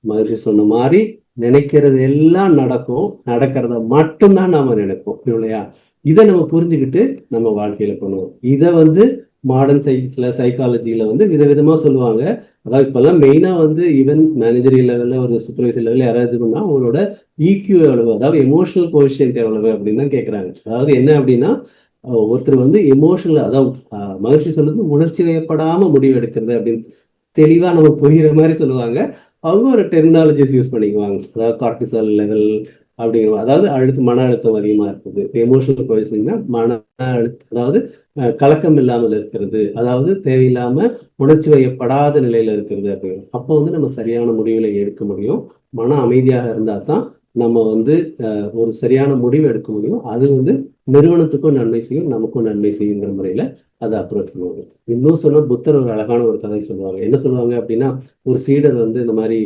மகிழ்ச்சி சொன்ன மாதிரி நினைக்கிறது எல்லாம் நடக்கும், நடக்கிறத மட்டும்தான் நாம நினைப்போம் இல்லையா? இதை நம்ம புரிஞ்சுக்கிட்டு நம்ம வாழ்க்கையில பண்ணுவோம். இதை மாடர்ன் சயின்ஸ்ல சைக்காலஜியில விதவிதமா சொல்லுவாங்க. அதாவது இப்பெல்லாம் மெயினா ஈவன் மேனேஜரியல் லெவல்ல ஒரு சூப்பர்வைசர் லெவல்ல யாராவது பண்ணா அவங்களோட ஈக்யூ எவ்வளவு, அதாவது எமோஷனல் கோஎஃபிஷியன்ட் எவ்வளவு அப்படின்னு தான் கேட்கறாங்க. அதாவது என்ன அப்படின்னா, ஒருத்தர் எமோஷனல், அதாவது மகிழ்ச்சி சொல்றது உணர்ச்சி வயப்படாம முடிவு எடுக்கிறது அப்படின்னு தெளிவா நம்ம புரியுற மாதிரி சொல்லுவாங்க. அவங்க ஒரு டெர்மினாலஜிஸ் யூஸ் பண்ணிக்குவாங்க. அதாவது கார்டிசால் லெவல் அப்படிங்கிற, அதாவது மன அழுத்தம் அதிகமா இருக்குது. எமோஷனல் கோஎஃபிஷியன்ட்னா மன அழுத்தம், அதாவது கலக்கம் இல்லாமல் இருக்கிறது, அதாவது தேவையில்லாம உணர்ச்சி வயப்படாத நிலையில இருக்கிறது அப்படின்னு. அப்போ நம்ம சரியான முடிவுகளை எடுக்க முடியும். மன அமைதியாக இருந்தா தான் நம்ம ஒரு சரியான முடிவு எடுக்க முடியும். அது நிறுவனத்துக்கும் நன்மை செய்யும், நமக்கும் நன்மை செய்யுங்கிற முறையில அதை அப்ரோச் பண்ணுவாங்க. இன்னும் சொன்னா புத்தர் ஒரு அழகான ஒரு கதை சொல்லுவாங்க. என்ன சொல்லுவாங்க அப்படின்னா, ஒரு சீடர் இந்த மாதிரி,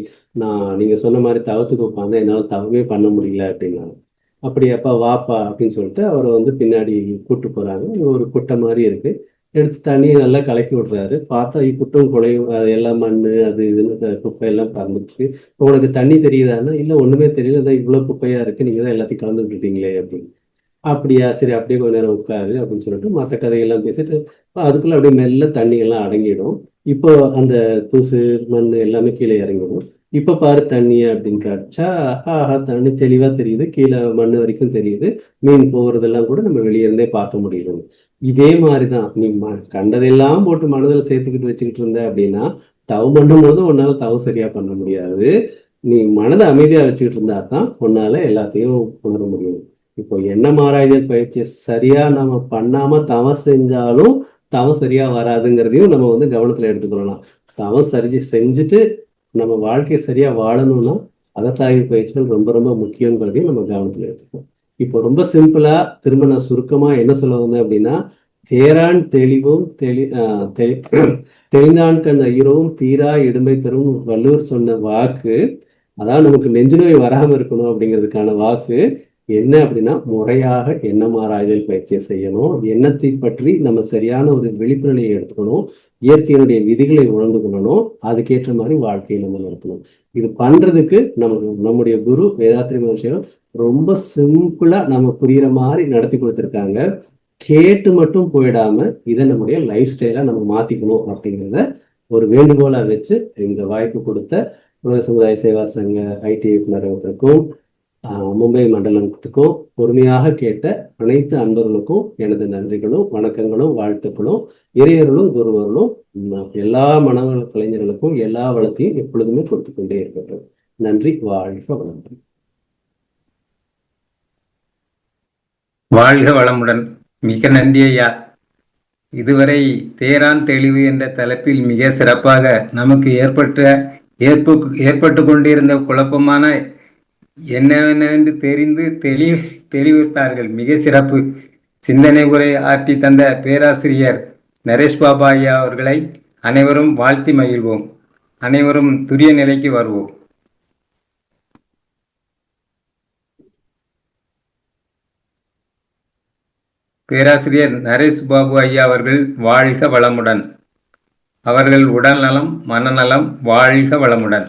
நீங்க சொன்ன மாதிரி தவத்துக்கு உட்காந்து என்னால தவமே பண்ண முடியல அப்படின்னாங்க. அப்படியாப்பா வாப்பா அப்படின்னு சொல்லிட்டு அவரை பின்னாடி கூட்டு போறாங்க. ஒரு குட்டை மாதிரி இருக்கு, எடுத்து தண்ணியை நல்லா கலக்கி விடுறாரு. பார்த்தா குட்டும் குழையும், அது எல்லாம் மண்ணு அது இதுன்னு குப்பை எல்லாம் பறந்துச்சு. உனக்கு தண்ணி தெரியுதான்னா, இல்ல ஒண்ணுமே தெரியல, அதான் இவ்வளவு குப்பையா இருக்கு, நீங்க தான் எல்லாத்தையும் கலந்து விட்டுட்டீங்களே அப்படின்னு. அப்படியா, சரி அப்படியே கொஞ்ச நேரம் உட்காரு அப்படின்னு சொல்லிட்டு மற்ற கதையெல்லாம் பேசிட்டு அதுக்குள்ள அப்படியே மெல்ல தண்ணி எல்லாம் அடங்கிடும். இப்போ அந்த தூசு மண் எல்லாமே கீழே இறங்கிடும். இப்ப பாரு தண்ணி அப்படின்னு காமிச்சா, ஆஹா தண்ணி தெளிவா தெரியுது, கீழே மண் வரைக்கும் தெரியுது, மீன் போகிறதெல்லாம் கூட நம்ம வெளியே இருந்தே பார்க்க முடியுது. இதே மாதிரிதான் நீ கண்டதெல்லாம் போட்டு மனதில் சேர்த்துக்கிட்டு வச்சுக்கிட்டு இருந்த அப்படின்னா, தவம் பண்ணும் போது உன்னால தவம் சரியா பண்ண முடியாது. நீ மனதை அமைதியா வச்சுக்கிட்டு இருந்தா தான் உன்னால எல்லாத்தையும் உணர முடியும். இப்போ எண்ணம் ஆராய்தல் பயிற்சி சரியா நம்ம பண்ணாம தவம் செஞ்சாலும் தவம் சரியா வராதுங்கிறதையும் நம்ம கவனத்துல எடுத்துக்கொள்ளலாம். தவம் சரி செஞ்சுட்டு நம்ம வாழ்க்கையை சரியா வாழணும்னா அகத்தாய்வு பயிற்சிகள் ரொம்ப ரொம்ப முக்கியங்கிறதையும் நம்ம கவனத்துல எடுத்துக்கணும். இப்போ ரொம்ப சிம்பிளா திரும்ப நான் சுருக்கமா என்ன சொல்ல வந்தேன் அப்படின்னா, தேரான் தெளிவும் தெளிந்தான் கண் ஐயரவும் தீரா இடும்பை தரும் வள்ளுவர் சொன்ன வாக்கு, அதான் நமக்கு நெஞ்சு நோய் வராம இருக்கணும் அப்படிங்கிறதுக்கான வாக்கு என்ன அப்படின்னா, முறையாக எண்ணம் ஆராய்தல் பயிற்சியை செய்யணும். எண்ணத்தை பற்றி நம்ம சரியான ஒரு விழிப்பு நிலையை எடுத்துக்கணும். இயற்கையினுடைய விதிகளை உணர்ந்து கொள்ளணும். அதுக்கேற்ற மாதிரி வாழ்க்கையை நம்ம நடத்தணும். இது பண்றதுக்கு நம்முடைய குரு வேதாத்ரி மகர்ஷிகள் ரொம்ப சிம்பிளா நம்ம புரியுற மாதிரி நடத்தி கொடுத்துருக்காங்க. கேட்டு மட்டும் போயிடாம இதை நம்முடைய லைஃப் ஸ்டைலா நம்ம மாத்திக்கணும் அப்படிங்கிறத ஒரு வேண்டுகோளா வச்சு இந்த வாய்ப்பு கொடுத்த உலக சமுதாய சேவா சங்க ஐடிஎஃப் நிறுவனத்திற்கும் மும்பை மண்டலத்துக்கும் பொறுமையாக கேட்ட அனைத்து அன்பர்களுக்கும் எனது நன்றிகளும் வணக்கங்களும் வாழ்த்துக்களும் இறையர்களும் குருவர்களும் எல்லா மாணவ கலைஞர்களுக்கும் எல்லா வளத்தையும் எப்பொழுதுமே கொடுத்து கொண்டே இருக்கட்டும். நன்றி. வாழ்க வளமுடன். வாழ்க வளமுடன். மிக நன்றி ஐயா. இதுவரை தேரான் தெளிவு என்ற தலைப்பில் மிக சிறப்பாக நமக்கு ஏற்பட்டு கொண்டிருந்த குழப்பமான என்னவென்று தெரிந்து தெளிவித்தார்கள். மிக சிறப்பு சிந்தனை உரை ஆற்றி தந்த பேராசிரியர் நரேஷ் பாபா ஐயா அவர்களை அனைவரும் வாழ்த்தி மகிழ்வோம். அனைவரும் துரிய நிலைக்கு வருவோம். பேராசிரியர் நரேஷ் பாபு ஐயா அவர்கள் வாழ்க வளமுடன். அவர்கள் உடல்நலம், மனநலம் வாழ்க வளமுடன்.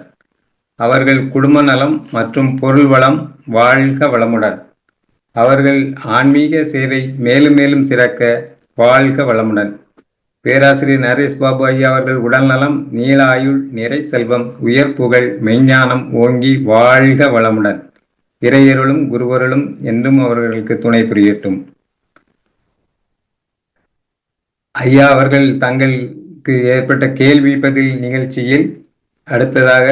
அவர்கள் குடும்ப நலம் மற்றும் பொருள் வளம் வாழ்க வளமுடன். அவர்கள் ஆன்மீக சேவை மேலும் மேலும் சிறக்க வாழ்க வளமுடன். பேராசிரியர் நரேஷ் பாபு ஐயா அவர்கள் உடல்நலம், நீள ஆயுள், நிறை செல்வம், உயர் புகழ், மெஞ்ஞானம் ஓங்கி வாழ்க வளமுடன். இறையருளும் குருவருளும் என்றும் அவர்களுக்கு துணை புரியட்டும். ஐயா அவர்கள் தங்களுக்கு ஏற்பட்ட கேள்வி பதில் நிகழ்ச்சியில் அடுத்ததாக,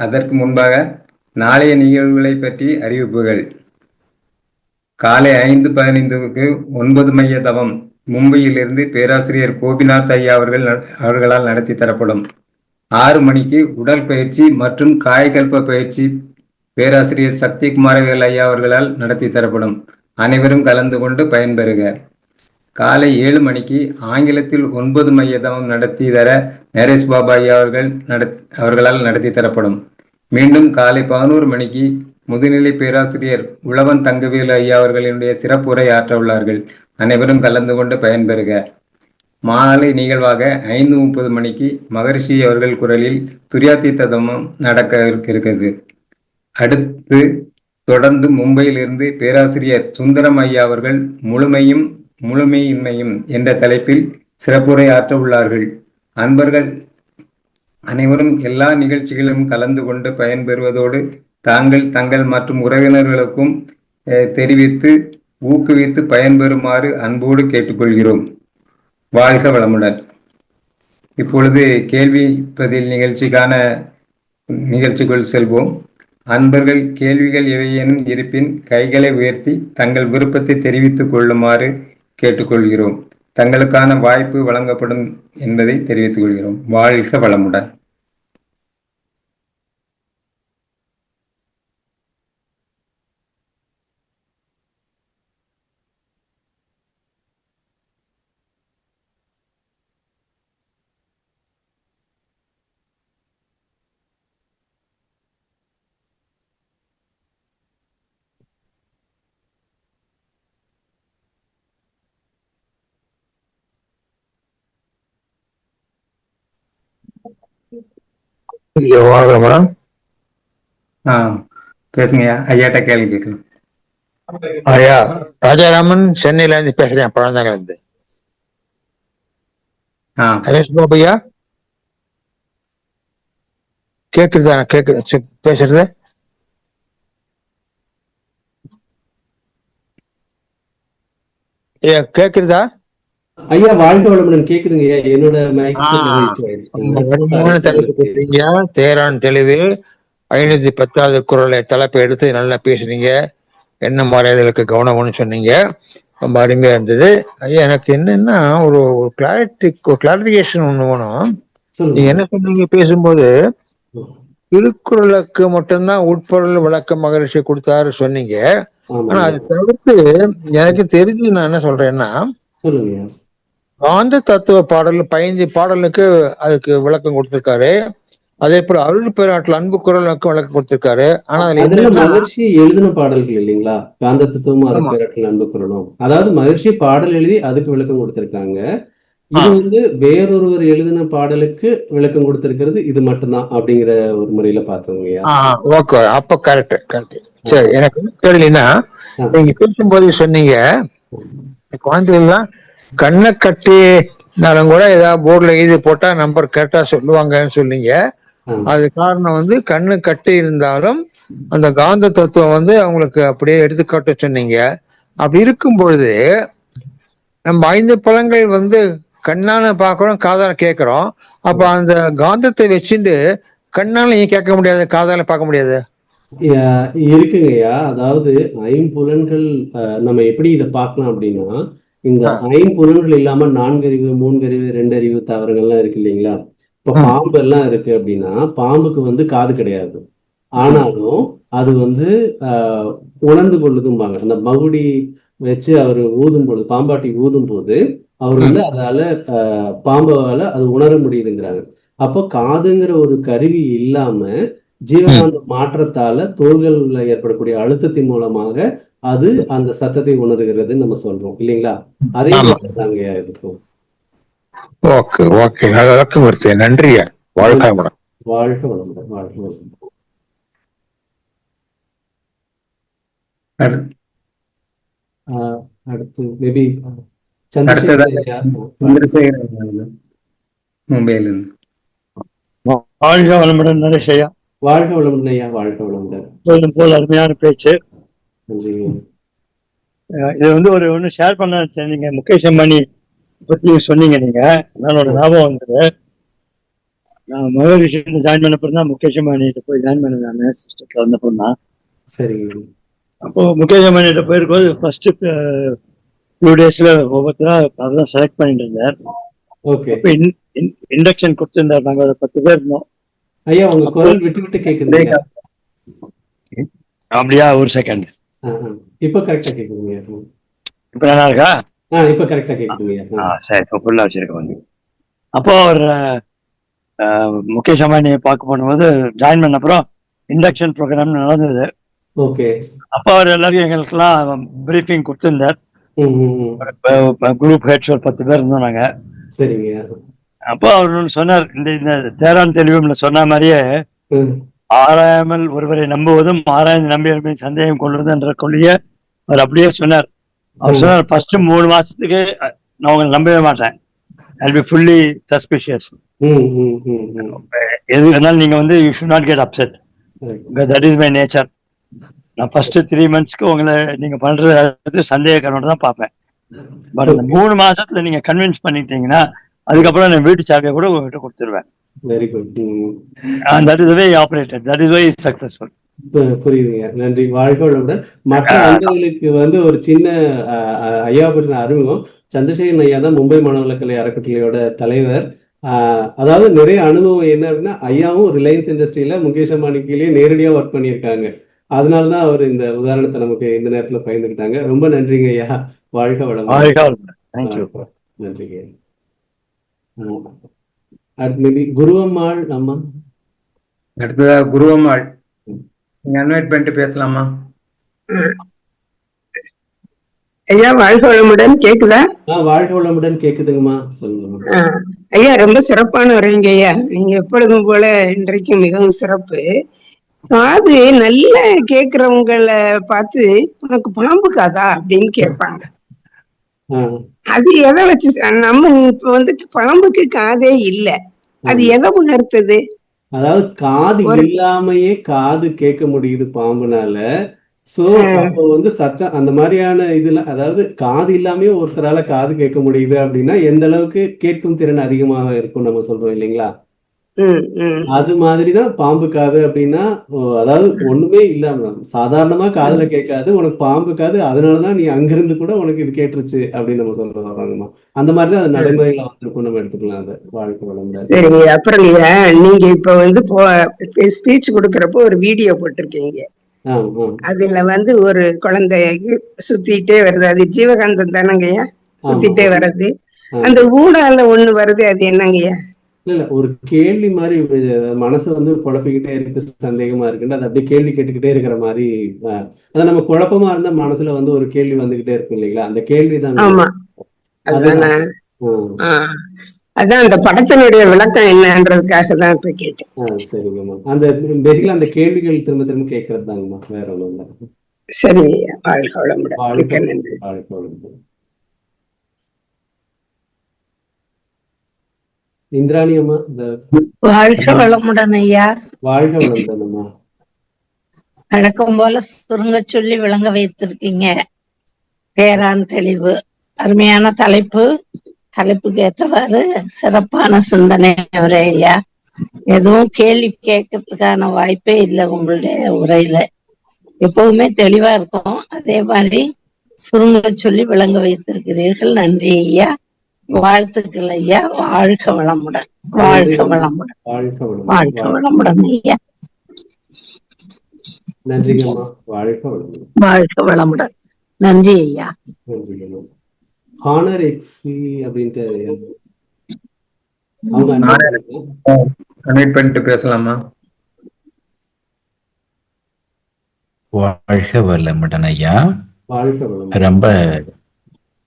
அதற்கு முன்பாக நாளைய நிகழ்வுகளை பற்றி அறிவிப்புகள். காலை 5:15க்கு 9 மைய தவம் மும்பையிலிருந்து பேராசிரியர் கோபிநாத் ஐயா அவர்களால் நடத்தி தரப்படும். 6 மணிக்கு உடல் பயிற்சி மற்றும் காயகல்ப பயிற்சி பேராசிரியர் சக்திகுமாரவேல் ஐயா அவர்களால் நடத்தி தரப்படும். அனைவரும் கலந்து கொண்டு பயன்பெறுக. காலை 7 மணிக்கு ஆங்கிலத்தில் 9 மைய தவம் நடத்தி தர நரேஷ் பாபா ஐயா அவர்களால் நடத்தி தரப்படும். மீண்டும் காலை 11 மணிக்கு முதுநிலை பேராசிரியர் உழவன் தங்கவேலு ஐயா அவர்களுடைய சிறப்புரை ஆற்ற உள்ளார்கள். அனைவரும் கலந்து கொண்டு பயன்பெறுக. மாலை நிகழ்வாக 5:30 மணிக்கு மகரிஷி அவர்கள் குரலில் துரியாதீத தவம் நடக்க இருக்கிறது. அடுத்து தொடர்ந்து மும்பையிலிருந்து பேராசிரியர் சுந்தரம் ஐயா அவர்கள் முழுமையும் முழுமையின்மையும் என்ற தலைப்பில் சிறப்புரை ஆற்ற உள்ளார்கள். அன்பர்கள் அனைவரும் எல்லா நிகழ்ச்சிகளிலும் கலந்து கொண்டு பயன்பெறுவதோடு தங்கள் மற்றும் உறவினர்களுக்கும் தெரிவித்து ஊக்குவித்து பயன்பெறுமாறு அன்போடு கேட்டுக்கொள்கிறோம். வாழ்க வளமுடன். இப்பொழுது கேள்வி பதில் நிகழ்ச்சிக்குள் செல்வோம். அன்பர்கள் கேள்விகள் எவையேனும் இருப்பின் கைகளை உயர்த்தி தங்கள் விருப்பத்தை தெரிவித்துக் கொள்ளுமாறு கேட்டுக்கொள்கிறோம். தங்களுக்கான வாய்ப்பு வழங்கப்படும் என்பதை தெரிவித்துக் கொள்கிறோம். வாழ்க வளமுடன். மேடம் பேசுங்க ஐயாட்ட கேள்வி கேட்கலாம். ஐயா ராஜாராமன் சென்னையில இருந்து பேசுறேன், பழந்தாங்கல இருந்து. நரேஷ் பாபு ஐயா கேக்குதா? கேக்குது பேசுறது? கேக்குறதா ஐயா? வாழ்க வளமுடன். கேக்குதுங்க ஐயா. என்னோட தேரான் தெளிவு 510வது குரலை தலைப்பை எடுத்து நல்லா பேசுறீங்க. என்ன மரியாதைகளுக்கு கவனம்னு சொன்னீங்க, ரொம்ப அருமையா இருந்தது. ஐயா எனக்கு என்னன்னா ஒரு கிளாரிபிகேஷன் ஒண்ணு வேணும். நீங்க என்ன சொன்னீங்க பேசும்போது, திருக்குறளுக்கு மட்டும்தான் உட்பொருள் விளக்க மகரிஷி கொடுத்தாரு சொன்னீங்க. ஆனா அதை தவிர்த்து எனக்கு தெரிஞ்சு நான் என்ன சொல்றேன்னா, காந்த தத்துவ பாடல் 15 பாடலுக்கு அதுக்கு விளக்கம் கொடுத்திருக்காரு. அதே போல அருள் பேராற்றல் அன்பு குரலுக்கு விளக்கம் கொடுத்திருக்காரு. ஆனா அதுல மகர்ஷி எழுதின பாடல்கள் இல்லைங்களா? காந்த தத்துவமும் அருள் பேராற்றல் அன்பு குரலும், அதாவது மகர்ஷி பாடல் எழுதி அதுக்கு விளக்கம் கொடுத்திருக்காங்க. இது வேறொருவர் எழுதின பாடலுக்கு விளக்கம் கொடுத்திருக்கிறது இது மட்டும்தான் அப்படிங்கிற ஒரு முறையில பார்த்தோங்க. ஓகே, அப்ப கரெக்ட். சரி, எனக்கு கேள்வினா, நீங்க பேசும்போது சொன்னீங்க குழந்தைகள்லாம் கண்ணை கட்டினாலும் கூட ஏதாவது போர்டுல எழுதி போட்டா நம்பர் கரெக்டா சொல்லுவாங்கன்னு சொன்னீங்க. அது காரணம் கண்ணு கட்டி இருந்தாலும் அந்த காந்த தத்துவம் அவங்களுக்கு அப்படியே எடுத்துக்காட்ட சொன்னீங்க. அப்படி இருக்கும் பொழுது நம்ம 5 புலன்கள் கண்ணால பாக்குறோம், காதால கேட்கிறோம். அப்ப அந்த காந்தத்தை வச்சுட்டு கண்ணால ஏன் கேட்க முடியாது, காதால பார்க்க முடியாது? இருக்குங்கய்யா. அதாவது 5 நம்ம எப்படி இதை பார்க்கலாம் அப்படின்னா, இந்த 5 இல்லாம 4 அறிவு, 3 அறிவு, 2 அறிவு தாவரங்கள்லாம் இருக்கு இல்லைங்களா? இப்ப பாம்பு எல்லாம் இருக்கு அப்படின்னா, பாம்புக்கு காது கிடையாது. ஆனாலும் அது உணர்ந்து கொள்ளுதும்பாங்க. அந்த மகுடி வச்சு அவர் ஊதும் பொழுது, பாம்பாட்டி ஊதும் போது அவர் அதால பாம்பால அது உணர முடியுதுங்கிறாங்க. அப்போ காதுங்கிற ஒரு கருவி இல்லாம ஜீவகாந்த மாற்றத்தால தோள்கள்ல ஏற்படக்கூடிய அழுத்தத்தின் மூலமாக அது அந்த சத்தத்தை உணர்கிறதுன்னு நம்ம சொல்றோம் இல்லைங்களா? அதே ஆமா. மாதிரி தாங்க இருக்கும். ஓகே ஓகே, நல்ல மூர்த்தி, நன்றியா. வாழ்க்கை வளமுடன். வாழ்க வளமுடன், வாழ்க வளமுடன். அடுத்து- அடுத்து மேபி அடுத்ததாக சந்திரசேகர் ஐயா. சந்திரசேகர் அவர்கள் மும்பையிலிருந்து. வாழ்க வளமுடன் நரேஷையா. வாழ்க வளமுடன் ஐயா, வாழ்க வளமுடன். எப்போதும் போல் அருமையான பேச்சு. நன்றிங்க. இது வந்து ஒன்று ஷேர் பண்ண நினைச்சேன். நீங்க முகேஷ் அம்பானி பத்தி சொன்னீங்க. நீங்க என்னோட ஞாபகம் வந்தது. நான் முதல் விஷயத்துல ஜாயின் பண்ண தான் முகேஷ் அம்பானிகிட்ட போய் ஜாயின் பண்ணேன். நான் சிஸ்டத்துல வந்த தான். சரிங்க. அப்போ முகேஷ் அம்பானிகிட்ட போயிருக்கும்போது ஃபர்ஸ்ட் ஃபியூ டேஸ்ல ஒவ்வொருத்தரா அதான் செலக்ட் பண்ணிட்டு இருந்தார். ஓகே. அப்போ இண்டக்ஷன் கொடுத்துருந்தார். நாங்க ஒரு 10 பேர் இருந்தோம். ஐயா உங்க குரல் விட்டு விட்டு கேக்குதுங்க. அப்படியா? ஒரு செகண்ட். இப்ப கரெக்டா கேக்குதுங்க. இப்ப நல்லா இருக்கா? இப்ப கரெக்டா கேக்குதுங்க. சரி, இப்போ ஃபுல்லா வச்சிருக்க வந்து. அப்போ ஒரு முகேஷ் அம்பானியை பார்க்க போகும்போது ஜாயின் பண்ண அப்புறம் இண்டக்ஷன் ப்ரோக்ராம் நடந்தது. ஓகே. அப்போ அவர் எல்லாரும் எங்களுக்கெல்லாம் பிரீஃபிங் கொடுத்துருந்தார். குரூப் ஹெட்ஸ் ஒரு 10 பேர் இருந்தோம் நாங்க. சரிங்க. அப்போ அவர் ஒன்று சொன்னார். இந்த தேரான் தெளிவுல சொன்ன மாதிரியே ஆராயாமல் ஒருவரை நம்புவதும் ஆராய்ந்து நம்பியவர்களை சந்தேகம் கொள்வது என்ற கொள்கையை அவர் அப்படியே சொன்னார். அவர் சொன்னார், ஃபர்ஸ்ட் 3 மாசத்துக்கு நான் உங்களை நம்பவே மாட்டேன். I'll be fully suspicious. எது வேணாலும் நீங்க வந்து you should not get upset. That is my nature. நான் ஃபர்ஸ்ட் 3 monthsக்கு உங்களை நீங்க பண்றது சந்தேகக்கரோட தான் பார்ப்பேன். பட் அந்த 3 மாசத்துல நீங்க கன்வின்ஸ் பண்ணிட்டீங்கன்னா அதுக்கப்புறம் நான் வீட்டு சாவியை கூட உங்ககிட்ட கொடுத்துருவேன். Very good. That is the way he operated. That is why he is successful. புரியுதுங்க. நன்றி. வாழ்க வளமுடன். மற்ற நண்பர்களுக்கு வந்து ஒரு சின்ன ஐயா பற்றின அறிமுகம். சந்திரசேகரன் ஐயா தான் மும்பை மாணவர்கலை அறக்கட்டளையோட தலைவர். அதாவது நிறைய அனுபவம் என்ன அப்படின்னா, ஐயாவும் ரிலையன்ஸ் இண்டஸ்ட்ரியில முகேஷ் அம்பானி கீழே நேரடியா ஒர்க் பண்ணியிருக்காங்க. அதனாலதான் அவர் இந்த உதாரணத்தை நமக்கு இந்த நேரத்துல பகிர்ந்துக்கிட்டாங்க. ரொம்ப நன்றிங்க ஐயா. வாழ்க வளமுடன். நன்றிங்க. அடுத்து மேபி குருவம்மாள் அம்மா. அடுத்ததா குருவம்மாள், நீங்க அன்வைட் பண்ணிட்டு பேசலாமா? ஐயா வாழ்க வளமுடன். கேக்குதா? வாழ்க வளமுடன் கேக்குதுங்கம்மா, சொல்லுங்க. ஐயா ரொம்ப சிறப்பான வரீங்க ஐயா. நீங்க எப்பொழுதும் போல இன்றைக்கு மிகவும் சிறப்பு. காது நல்லா கேக்குறவங்களை பார்த்து உனக்கு பாம்பு காதா அப்படின்னு கேட்பாங்க. அது எதை வச்சு நம்ம இப்ப வந்து பாம்புக்கு காதே இல்ல, அது எதை உணர்த்துது? அதாவது காது இல்லாமையே காது கேட்க முடியுது பாம்புனால. சோ அப்போ வந்து சத்தம் அந்த மாதிரியான இதுல, அதாவது காது இல்லாமயே ஒருத்தரால காது கேட்க முடியுது அப்படின்னா எந்த அளவுக்கு கேட்கும் திறன் அதிகமாக இருக்கும் நம்ம சொல்றோம் இல்லைங்களா? அது மாதிரிதான் பாம்பு காது அப்படின்னா, அதாவது ஒண்ணுமே இல்லாம சாதாரணமா காதுல கேட்காது, உனக்கு பாம்பு காது, அதனாலதான் நீ அங்கிருந்து கூட உனக்கு இது கேட்டுருச்சு அப்படின்னு நம்ம சொல்றோம். அந்த மாதிரிதான் அது நடைமுறையில வந்திருக்கும், நம்ம எடுத்துக்கலாம் அதை. வாழ்க்கை வளமுடன். சரி, அப்புறம் நீங்க இப்ப வந்து ஸ்பீச் கொடுக்கறப்போ ஒரு வீடியோ போட்டிருக்கீங்க. அதுல வந்து ஒரு குழந்தை சுத்திட்டே வருது. அது ஜீவகாந்தம் தானங்கய்யா? சுத்திட்டே வர்றது, அந்த ஊடால ஒண்ணு வருது, அது என்னங்கய்யா? இல்ல, ஒரு கேள்வி மாதிரி மனசு வந்து குழப்பிக்கிட்டே இருக்கு, சந்தேகமா இருக்குன்னு அது அப்படியே கேள்வி கேட்டுக்கிட்டே இருக்கிற மாதிரி. அதான் நம்ம குழப்பமா இருந்தா மனசுல வந்து ஒரு கேள்வி வந்துகிட்டே இருக்கும் இல்லைங்களா? அந்த கேள்விதான். ஆமா, அதான் அந்த படத்தினுடைய விளக்கம் என்னன்றதுக்காக தான் இப்ப கேட்டேன். சரிங்கம்மா. அந்த பேசிக்கலா அந்த கேள்விகள் திரும்ப திரும்ப கேட்கறது தாங்கம்மா, வேற ஒண்ணும் இல்லை. சரி, வாழ்க வளமுடன். வாழ்க வளமுடன். இந்திராணி அம்மா. வாழ்க வளமுடன் ஐயா. வாழ்க வளமுடன் அம்மா. வழக்கம் போல சுருங்க சொல்லி விளங்க வைத்திருக்கீங்க. பேரான் தெளிவு, அருமையான தலைப்பு. தலைப்புக்கு ஏற்றவாறு சிறப்பான சிந்தனை உரை ஐயா. எதுவும் கேள்வி கேட்கறதுக்கான வாய்ப்பே இல்லை உங்களுடைய உரையில. எப்பவுமே தெளிவா இருக்கும். அதே மாதிரி சுருங்க சொல்லி விளங்க வைத்திருக்கிறீர்கள். நன்றி ஐயா. வாழ்த்துக்கள் ஐயா. வாழ்க வளமுடன். வாழ்க வளமுடன். வாழ்க வளமுடன் ஐயா. நன்றிங்கம்மா. வாழ்க வளமுடன். வாழ்க வளமுடன். நன்றி ஐயா. நன்றிங்கம்மா. ஹானர் எக்ஸி அப்படின்ட்டு அவங்க கனெக்ட் பண்ணிட்டு பேசலாமா? வாழ்க வளமுடன் ஐயா. வாழ்க வளமுடன். ரொம்ப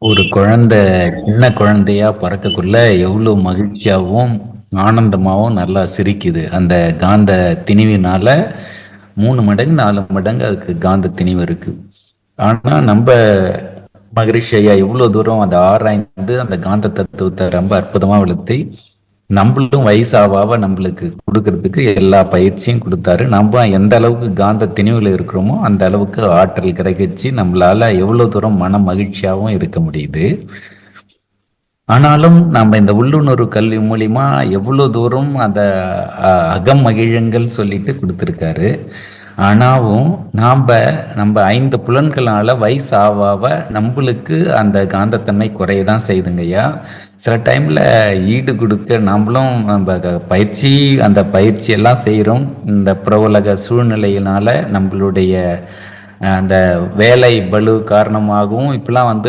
ஒரு குழந்தை சின்ன குழந்தையா பிறக்கக்குள்ள எவ்வளவு மகிழ்ச்சியாவும் ஆனந்தமாவும் நல்லா சிரிக்குது. அந்த காந்த திணிவினால 3 மடங்கு 4 மடங்கு அதுக்கு காந்த திணிவு இருக்கு. ஆனா நம்ம மகரிஷி ஐயா எவ்வளவு தூரம் அதை ஆராய்ந்து அந்த காந்த தத்துவத்தை ரொம்ப அற்புதமா வளர்த்தி நம்மளும் வயசாவாவ நம்மளுக்கு கொடுக்கறதுக்கு எல்லா பயிற்சியும் கொடுத்தாரு. நம்ம எந்த அளவுக்கு காந்த திணிவுல இருக்கிறோமோ அந்த அளவுக்கு ஆற்றல் கிரகிச்சு நம்மளால எவ்வளவு தூரம் மன மகிழ்ச்சியாவும் இருக்க முடியுது. ஆனாலும் நம்ம இந்த உள்ளுணர்வு கல்வி மூலியமா எவ்வளவு தூரம் அந்த அகம் மகிழங்கள் சொல்லிட்டு கொடுத்துருக்காரு. ஆனாவும் நம்ம 5 புலன்களால வயசு ஆவாவ நம்மளுக்கு அந்த காந்தத்தன்மை குறையதான் செய்துங்கய்யா. சில டைம்ல ஈடு கொடுக்க நம்மளும் நம்ம அந்த பயிற்சி எல்லாம் செய்யறோம். இந்த புற உலக சூழ்நிலையினால நம்மளுடைய அந்த வேலை பளு காரணமாகவும் இப்பெல்லாம்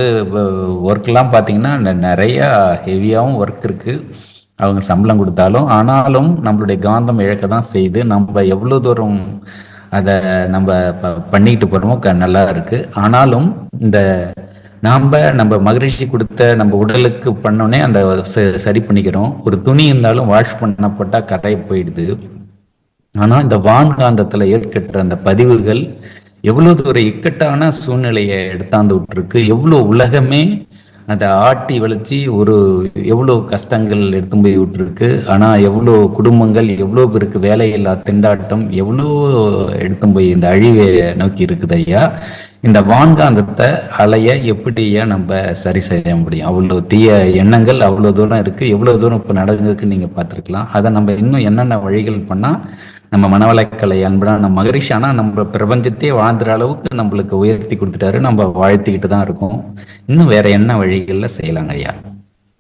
ஒர்க்லாம் பார்த்தீங்கன்னா நிறைய ஹெவியாகவும் ஒர்க் இருக்கு. அவங்க சம்பளம் கொடுத்தாலும் ஆனாலும் நம்மளுடைய காந்தம் இழக்க தான் செய்து நம்ம எவ்வளவு தூரம் அதை நம்ம பண்ணிட்டு போறோமோ நல்லா இருக்கு. ஆனாலும் இந்த நம்ம மகிழ்ச்சி கொடுத்த நம்ம உடலுக்கு பண்ணோன்னே அந்த சரி பண்ணிக்கிறோம். ஒரு துணி இருந்தாலும் வாஷ் பண்ணப்பட்டா கரையை போயிடுது. ஆனா இந்த வான்காந்தத்துல ஏற்பட்ட அந்த பதிவுகள் எவ்வளவு ஒரு இக்கட்டான சூழ்நிலையை எடுத்தாந்து விட்டுருக்கு. எவ்வளவு உலகமே அதை ஆட்டி வளைச்சி எவ்வளவு கஷ்டங்கள் எடுத்து போய் விட்டுருக்கு. ஆனா எவ்வளவு குடும்பங்கள் எவ்வளவு பேருக்கு வேலையில்லா திண்டாட்டம் எவ்வளோ எடுத்து போய் இந்த அழிவை நோக்கி இருக்குது ஐயா. இந்த வான்காந்தத்தை அலைய எப்படியா நம்ம சரி செய்ய முடியும்? அவ்வளவு தீய எண்ணங்கள் அவ்வளவு தூரம் இருக்கு. எவ்வளவு தூரம் இப்ப நடந்திருக்குன்னு நீங்க பார்த்திருக்கலாம். அதை நம்ம இன்னும் என்னென்ன வழிகள் பண்ணா நம்ம மனவளக்கலை அன்புனா நம்ம மகரிஷி ஆனா நம்ம பிரபஞ்சத்தையே வாழ்ந்துற அளவுக்கு நம்மளுக்கு உயர்த்தி கொடுத்துட்டாரு. நம்ம வாழ்த்திக்கிட்டு தான் இருக்கோம். இன்னும் வேற என்ன வழிகள்ல செய்யலாங்க ஐயா?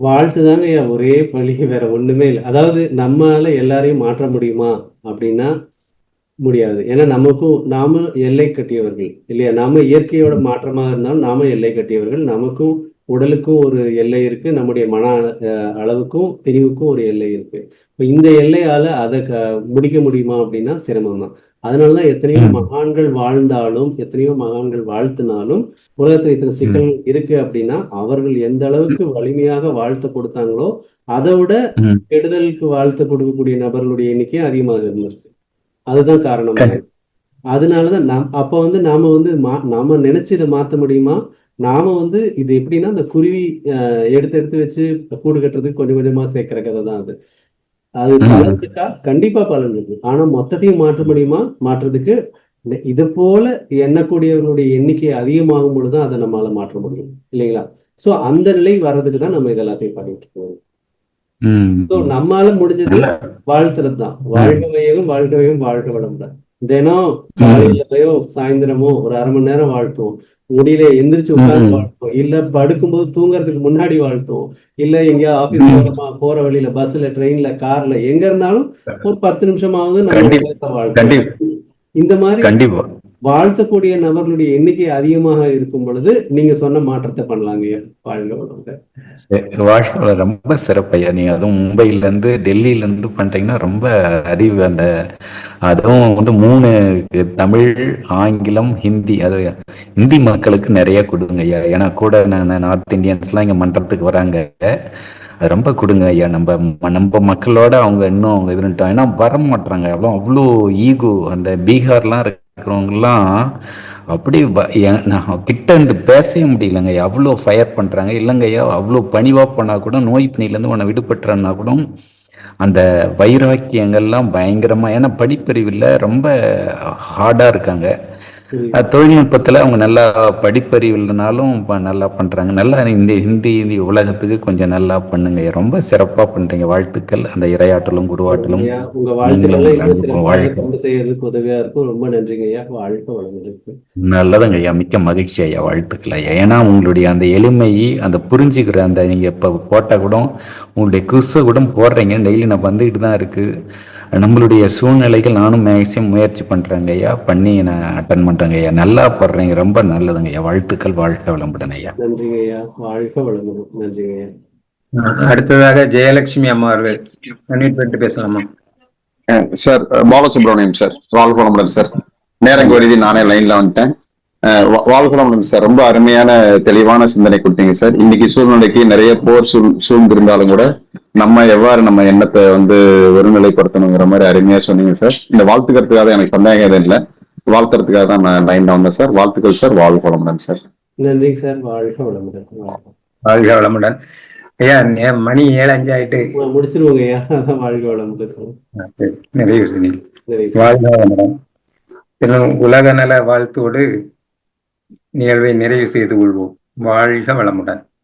வாழ்த்துதாங்க ஐயா, ஒரே வழி, வேற ஒண்ணுமே இல்லை. அதாவது நம்மளால எல்லாரையும் மாற்ற முடியுமா அப்படின்னா முடியாது. ஏன்னா நாம எல்லை கட்டியவர்கள் இல்லையா? நாம இயற்கையோட மாற்றமாக இருந்தாலும் நாம எல்லை கட்டியவர்கள். நமக்கும் உடலுக்கும் ஒரு எல்லை இருக்கு, நம்முடைய மன அளவுக்கும் திணிவுக்கும் ஒரு எல்லை இருக்கு. இப்போ இந்த எல்லையால அதை முடிக்க முடியுமா அப்படின்னா சிரமம் தான். அதனாலதான் எத்தனையோ மகான்கள் வாழ்ந்தாலும் எத்தனையோ மகான்கள் வாழ்த்தினாலும் உலகத்துல இத்தனை சிக்கல் இருக்கு அப்படின்னா அவர்கள் எந்த அளவுக்கு வலிமையாக வாழ்த்து கொடுத்தாங்களோ அதை விட கெடுதலுக்கு வாழ்த்து கொடுக்கக்கூடிய நபர்களுடைய எண்ணிக்கை அதிகமாக இருந்திருக்கு. அதுதான் காரணம். அதனாலதான் அப்ப நாம நினைச்சு இதை மாத்த முடியுமா? நாம இது எப்படின்னா அந்த குருவி எடுத்து வச்சு கூடு கட்டுறதுக்கு கொஞ்சம் கொஞ்சமா சேர்க்கிற கதை தான் அது. அது பலன் இருக்கா? கண்டிப்பா பலன் இருக்கு. ஆனா மொத்தத்தையும் மாற்ற முடியுமா? மாற்றுறதுக்கு இது போல எண்ணக்கூடியவர்களுடைய எண்ணிக்கை அதிகமாகும் பொழுதுதான் அதை நம்மளால மாற்ற முடியும் இல்லைங்களா? சோ அந்த நிலை வர்றதுக்கு தான் நம்ம இதெல்லாத்தையும் பண்ணிட்டு இருக்கோம். நம்மால முடிஞ்சது வாழ்த்துறது தான். வாழ்க வையகம் வாழ்க வையகம் வாழ்க வளமுடன். தினம் காலையிலயோ சாயந்தரமோ ஒரு 1/2 மணி நேரம் வாழ்த்துவோம். முடியல எந்திரிச்சு உட்கார்ந்து வாழ்த்துவோம், இல்ல படுக்கும்போது தூங்குறதுக்கு முன்னாடி வாழ்த்துவோம், இல்ல எங்கேயா ஆபீஸ் மூலமா போற வழியில பஸ்ல ட்ரெயின்ல கார்ல எங்க இருந்தாலும் ஒரு 10 நிமிஷமாவது நம்ம வாழ்த்துவோம். இந்த மாதிரி வாழ்த்தக்கூடிய நபர்களுடைய எண்ணிக்கை அதிகமாக இருக்கும் பொழுது நீங்க சொன்ன மாற்றத்தை பண்ணலாங்க. வாழ்க்கை ரொம்ப சிறப்பையா. நீங்க அதுவும் மும்பைல இருந்து டெல்லியில இருந்து பண்றீங்கன்னா ரொம்ப அறிவு. அதுவும் 3 தமிழ், ஆங்கிலம், ஹிந்தி. அது ஹிந்தி மக்களுக்கு நிறைய கொடுங்க ஐயா. ஏன்னா கூட நார்த் இந்தியன்ஸ் எல்லாம் இங்க மன்றத்துக்கு வராங்க. அது ரொம்ப கொடுங்க ஐயா. நம்ம மக்களோட அவங்க இன்னும் அவங்க இதுன்ட்டோம். ஏன்னா வர மாட்டாங்க. அவ்வளோ ஈகோ. அந்த பீகார்லாம் இருக்கிறவங்க எல்லாம் அப்படி கிட்ட இருந்து பேசவே முடியலங்க ஐயா. அவ்வளோ ஃபயர் பண்றாங்க. இல்லைங்க ஐயா, அவ்வளோ பணிவா பண்ணா கூட நோய் பணியிலேருந்து உன்னை விடுபட்டுறன்னா கூட அந்த வைராக்கியங்கள்லாம் பயங்கரமா. ஏன்னா படிப்பறிவில் ரொம்ப ஹார்டா இருக்காங்க. தொழில்நுட்பத்துல அவங்க நல்லா படிப்பறிவுனாலும் நல்லா பண்றாங்க. நல்லா ஹிந்தி உலகத்துக்கு கொஞ்சம் நல்லா பண்ணுங்க. ரொம்ப சிறப்பா பண்றீங்க. வாழ்த்துக்கள். அந்த இரையாற்றலும் குருவாற்றலும் உங்க வாழ்த்துக்கள் செய்யறதுக்கு உதவியா இருக்கும். ரொம்ப நன்றிங்க ஐயா. வாழ்க்கை வளர்ந்துருக்கு. நல்லதுங்க ஐயா. மிக்க மகிழ்ச்சி ஐயா. வாழ்த்துக்கள் ஐயா. ஏன்னா உங்களுடைய அந்த எளிமை, அந்த புரிஞ்சுக்கிற அந்த நீங்க இப்ப போட்டா கூட உங்களுடைய குச கூட போடுறீங்க. டெய்லி நான் வந்துகிட்டு தான் இருக்கு. நம்மளுடைய சூழ்நிலைகள் நானும் மேக்சிமம் முயற்சி பண்றேங்க ஐயா. பண்ணி நான் அட்டன் பண்றேங்க ஐயா. நல்லா படுறீங்க. ரொம்ப நல்லதுங்க ஐயா. வாழ்த்துக்கள். வாழ்க்கை வளமுடன் ஐயா. நன்றிங்க ஐயா. வாழ்க்கை வளமுடன். நன்றிங்க ஐயா. அடுத்ததாக ஜெயலட்சுமி அம்மா அவர்கள் பண்ணிட்டு பேசலாமா? Sir Balasubramaniam sir. வாழ்க்கை வளமுடன் சார். நேரம் கோரிதி நானே லைன்ல வந்துட்டேன். வாழ்க வளமுடன் சார். ரொம்ப அருமையான தெளிவான சிந்தனை கொடுத்தீங்க சார். இன்னைக்கு சூழ்நிலைக்கு நிறைய போர் சூழ்ந்திருந்தாலும் கூட நம்ம எவ்வாறு நம்ம எண்ணத்தை ஒருநிலைப்படுத்தணுங்கிற மாதிரி அருமையா சொன்னீங்க சார். இந்த வாழ்த்துக்கிறதுக்காக எனக்கு சந்தேகம் எதுவும் இல்லை, வாழ்த்துறதுக்காக தான் நான் லைன்ல வந்தேன் சார். வாழ்த்துக்கள் சார். வாழ்க வளமுடன் சார். நன்றிங்க சார். வாழ்க வளமுடன். வாழ்க வளமுடன். ஐயா மணி 7:05 ஆயிட்டு முடிச்சிருவோங்க ஐயா. வாழ்க வளமுடன். நிறைவு சொன்னீங்க. நன்றி. வாழ்க வளமுடன். உலக நல வாழ்த்தோடு நிகழ்வை நிறைவு செய்து கொள்வோம். வாழ்க வளமுடன்.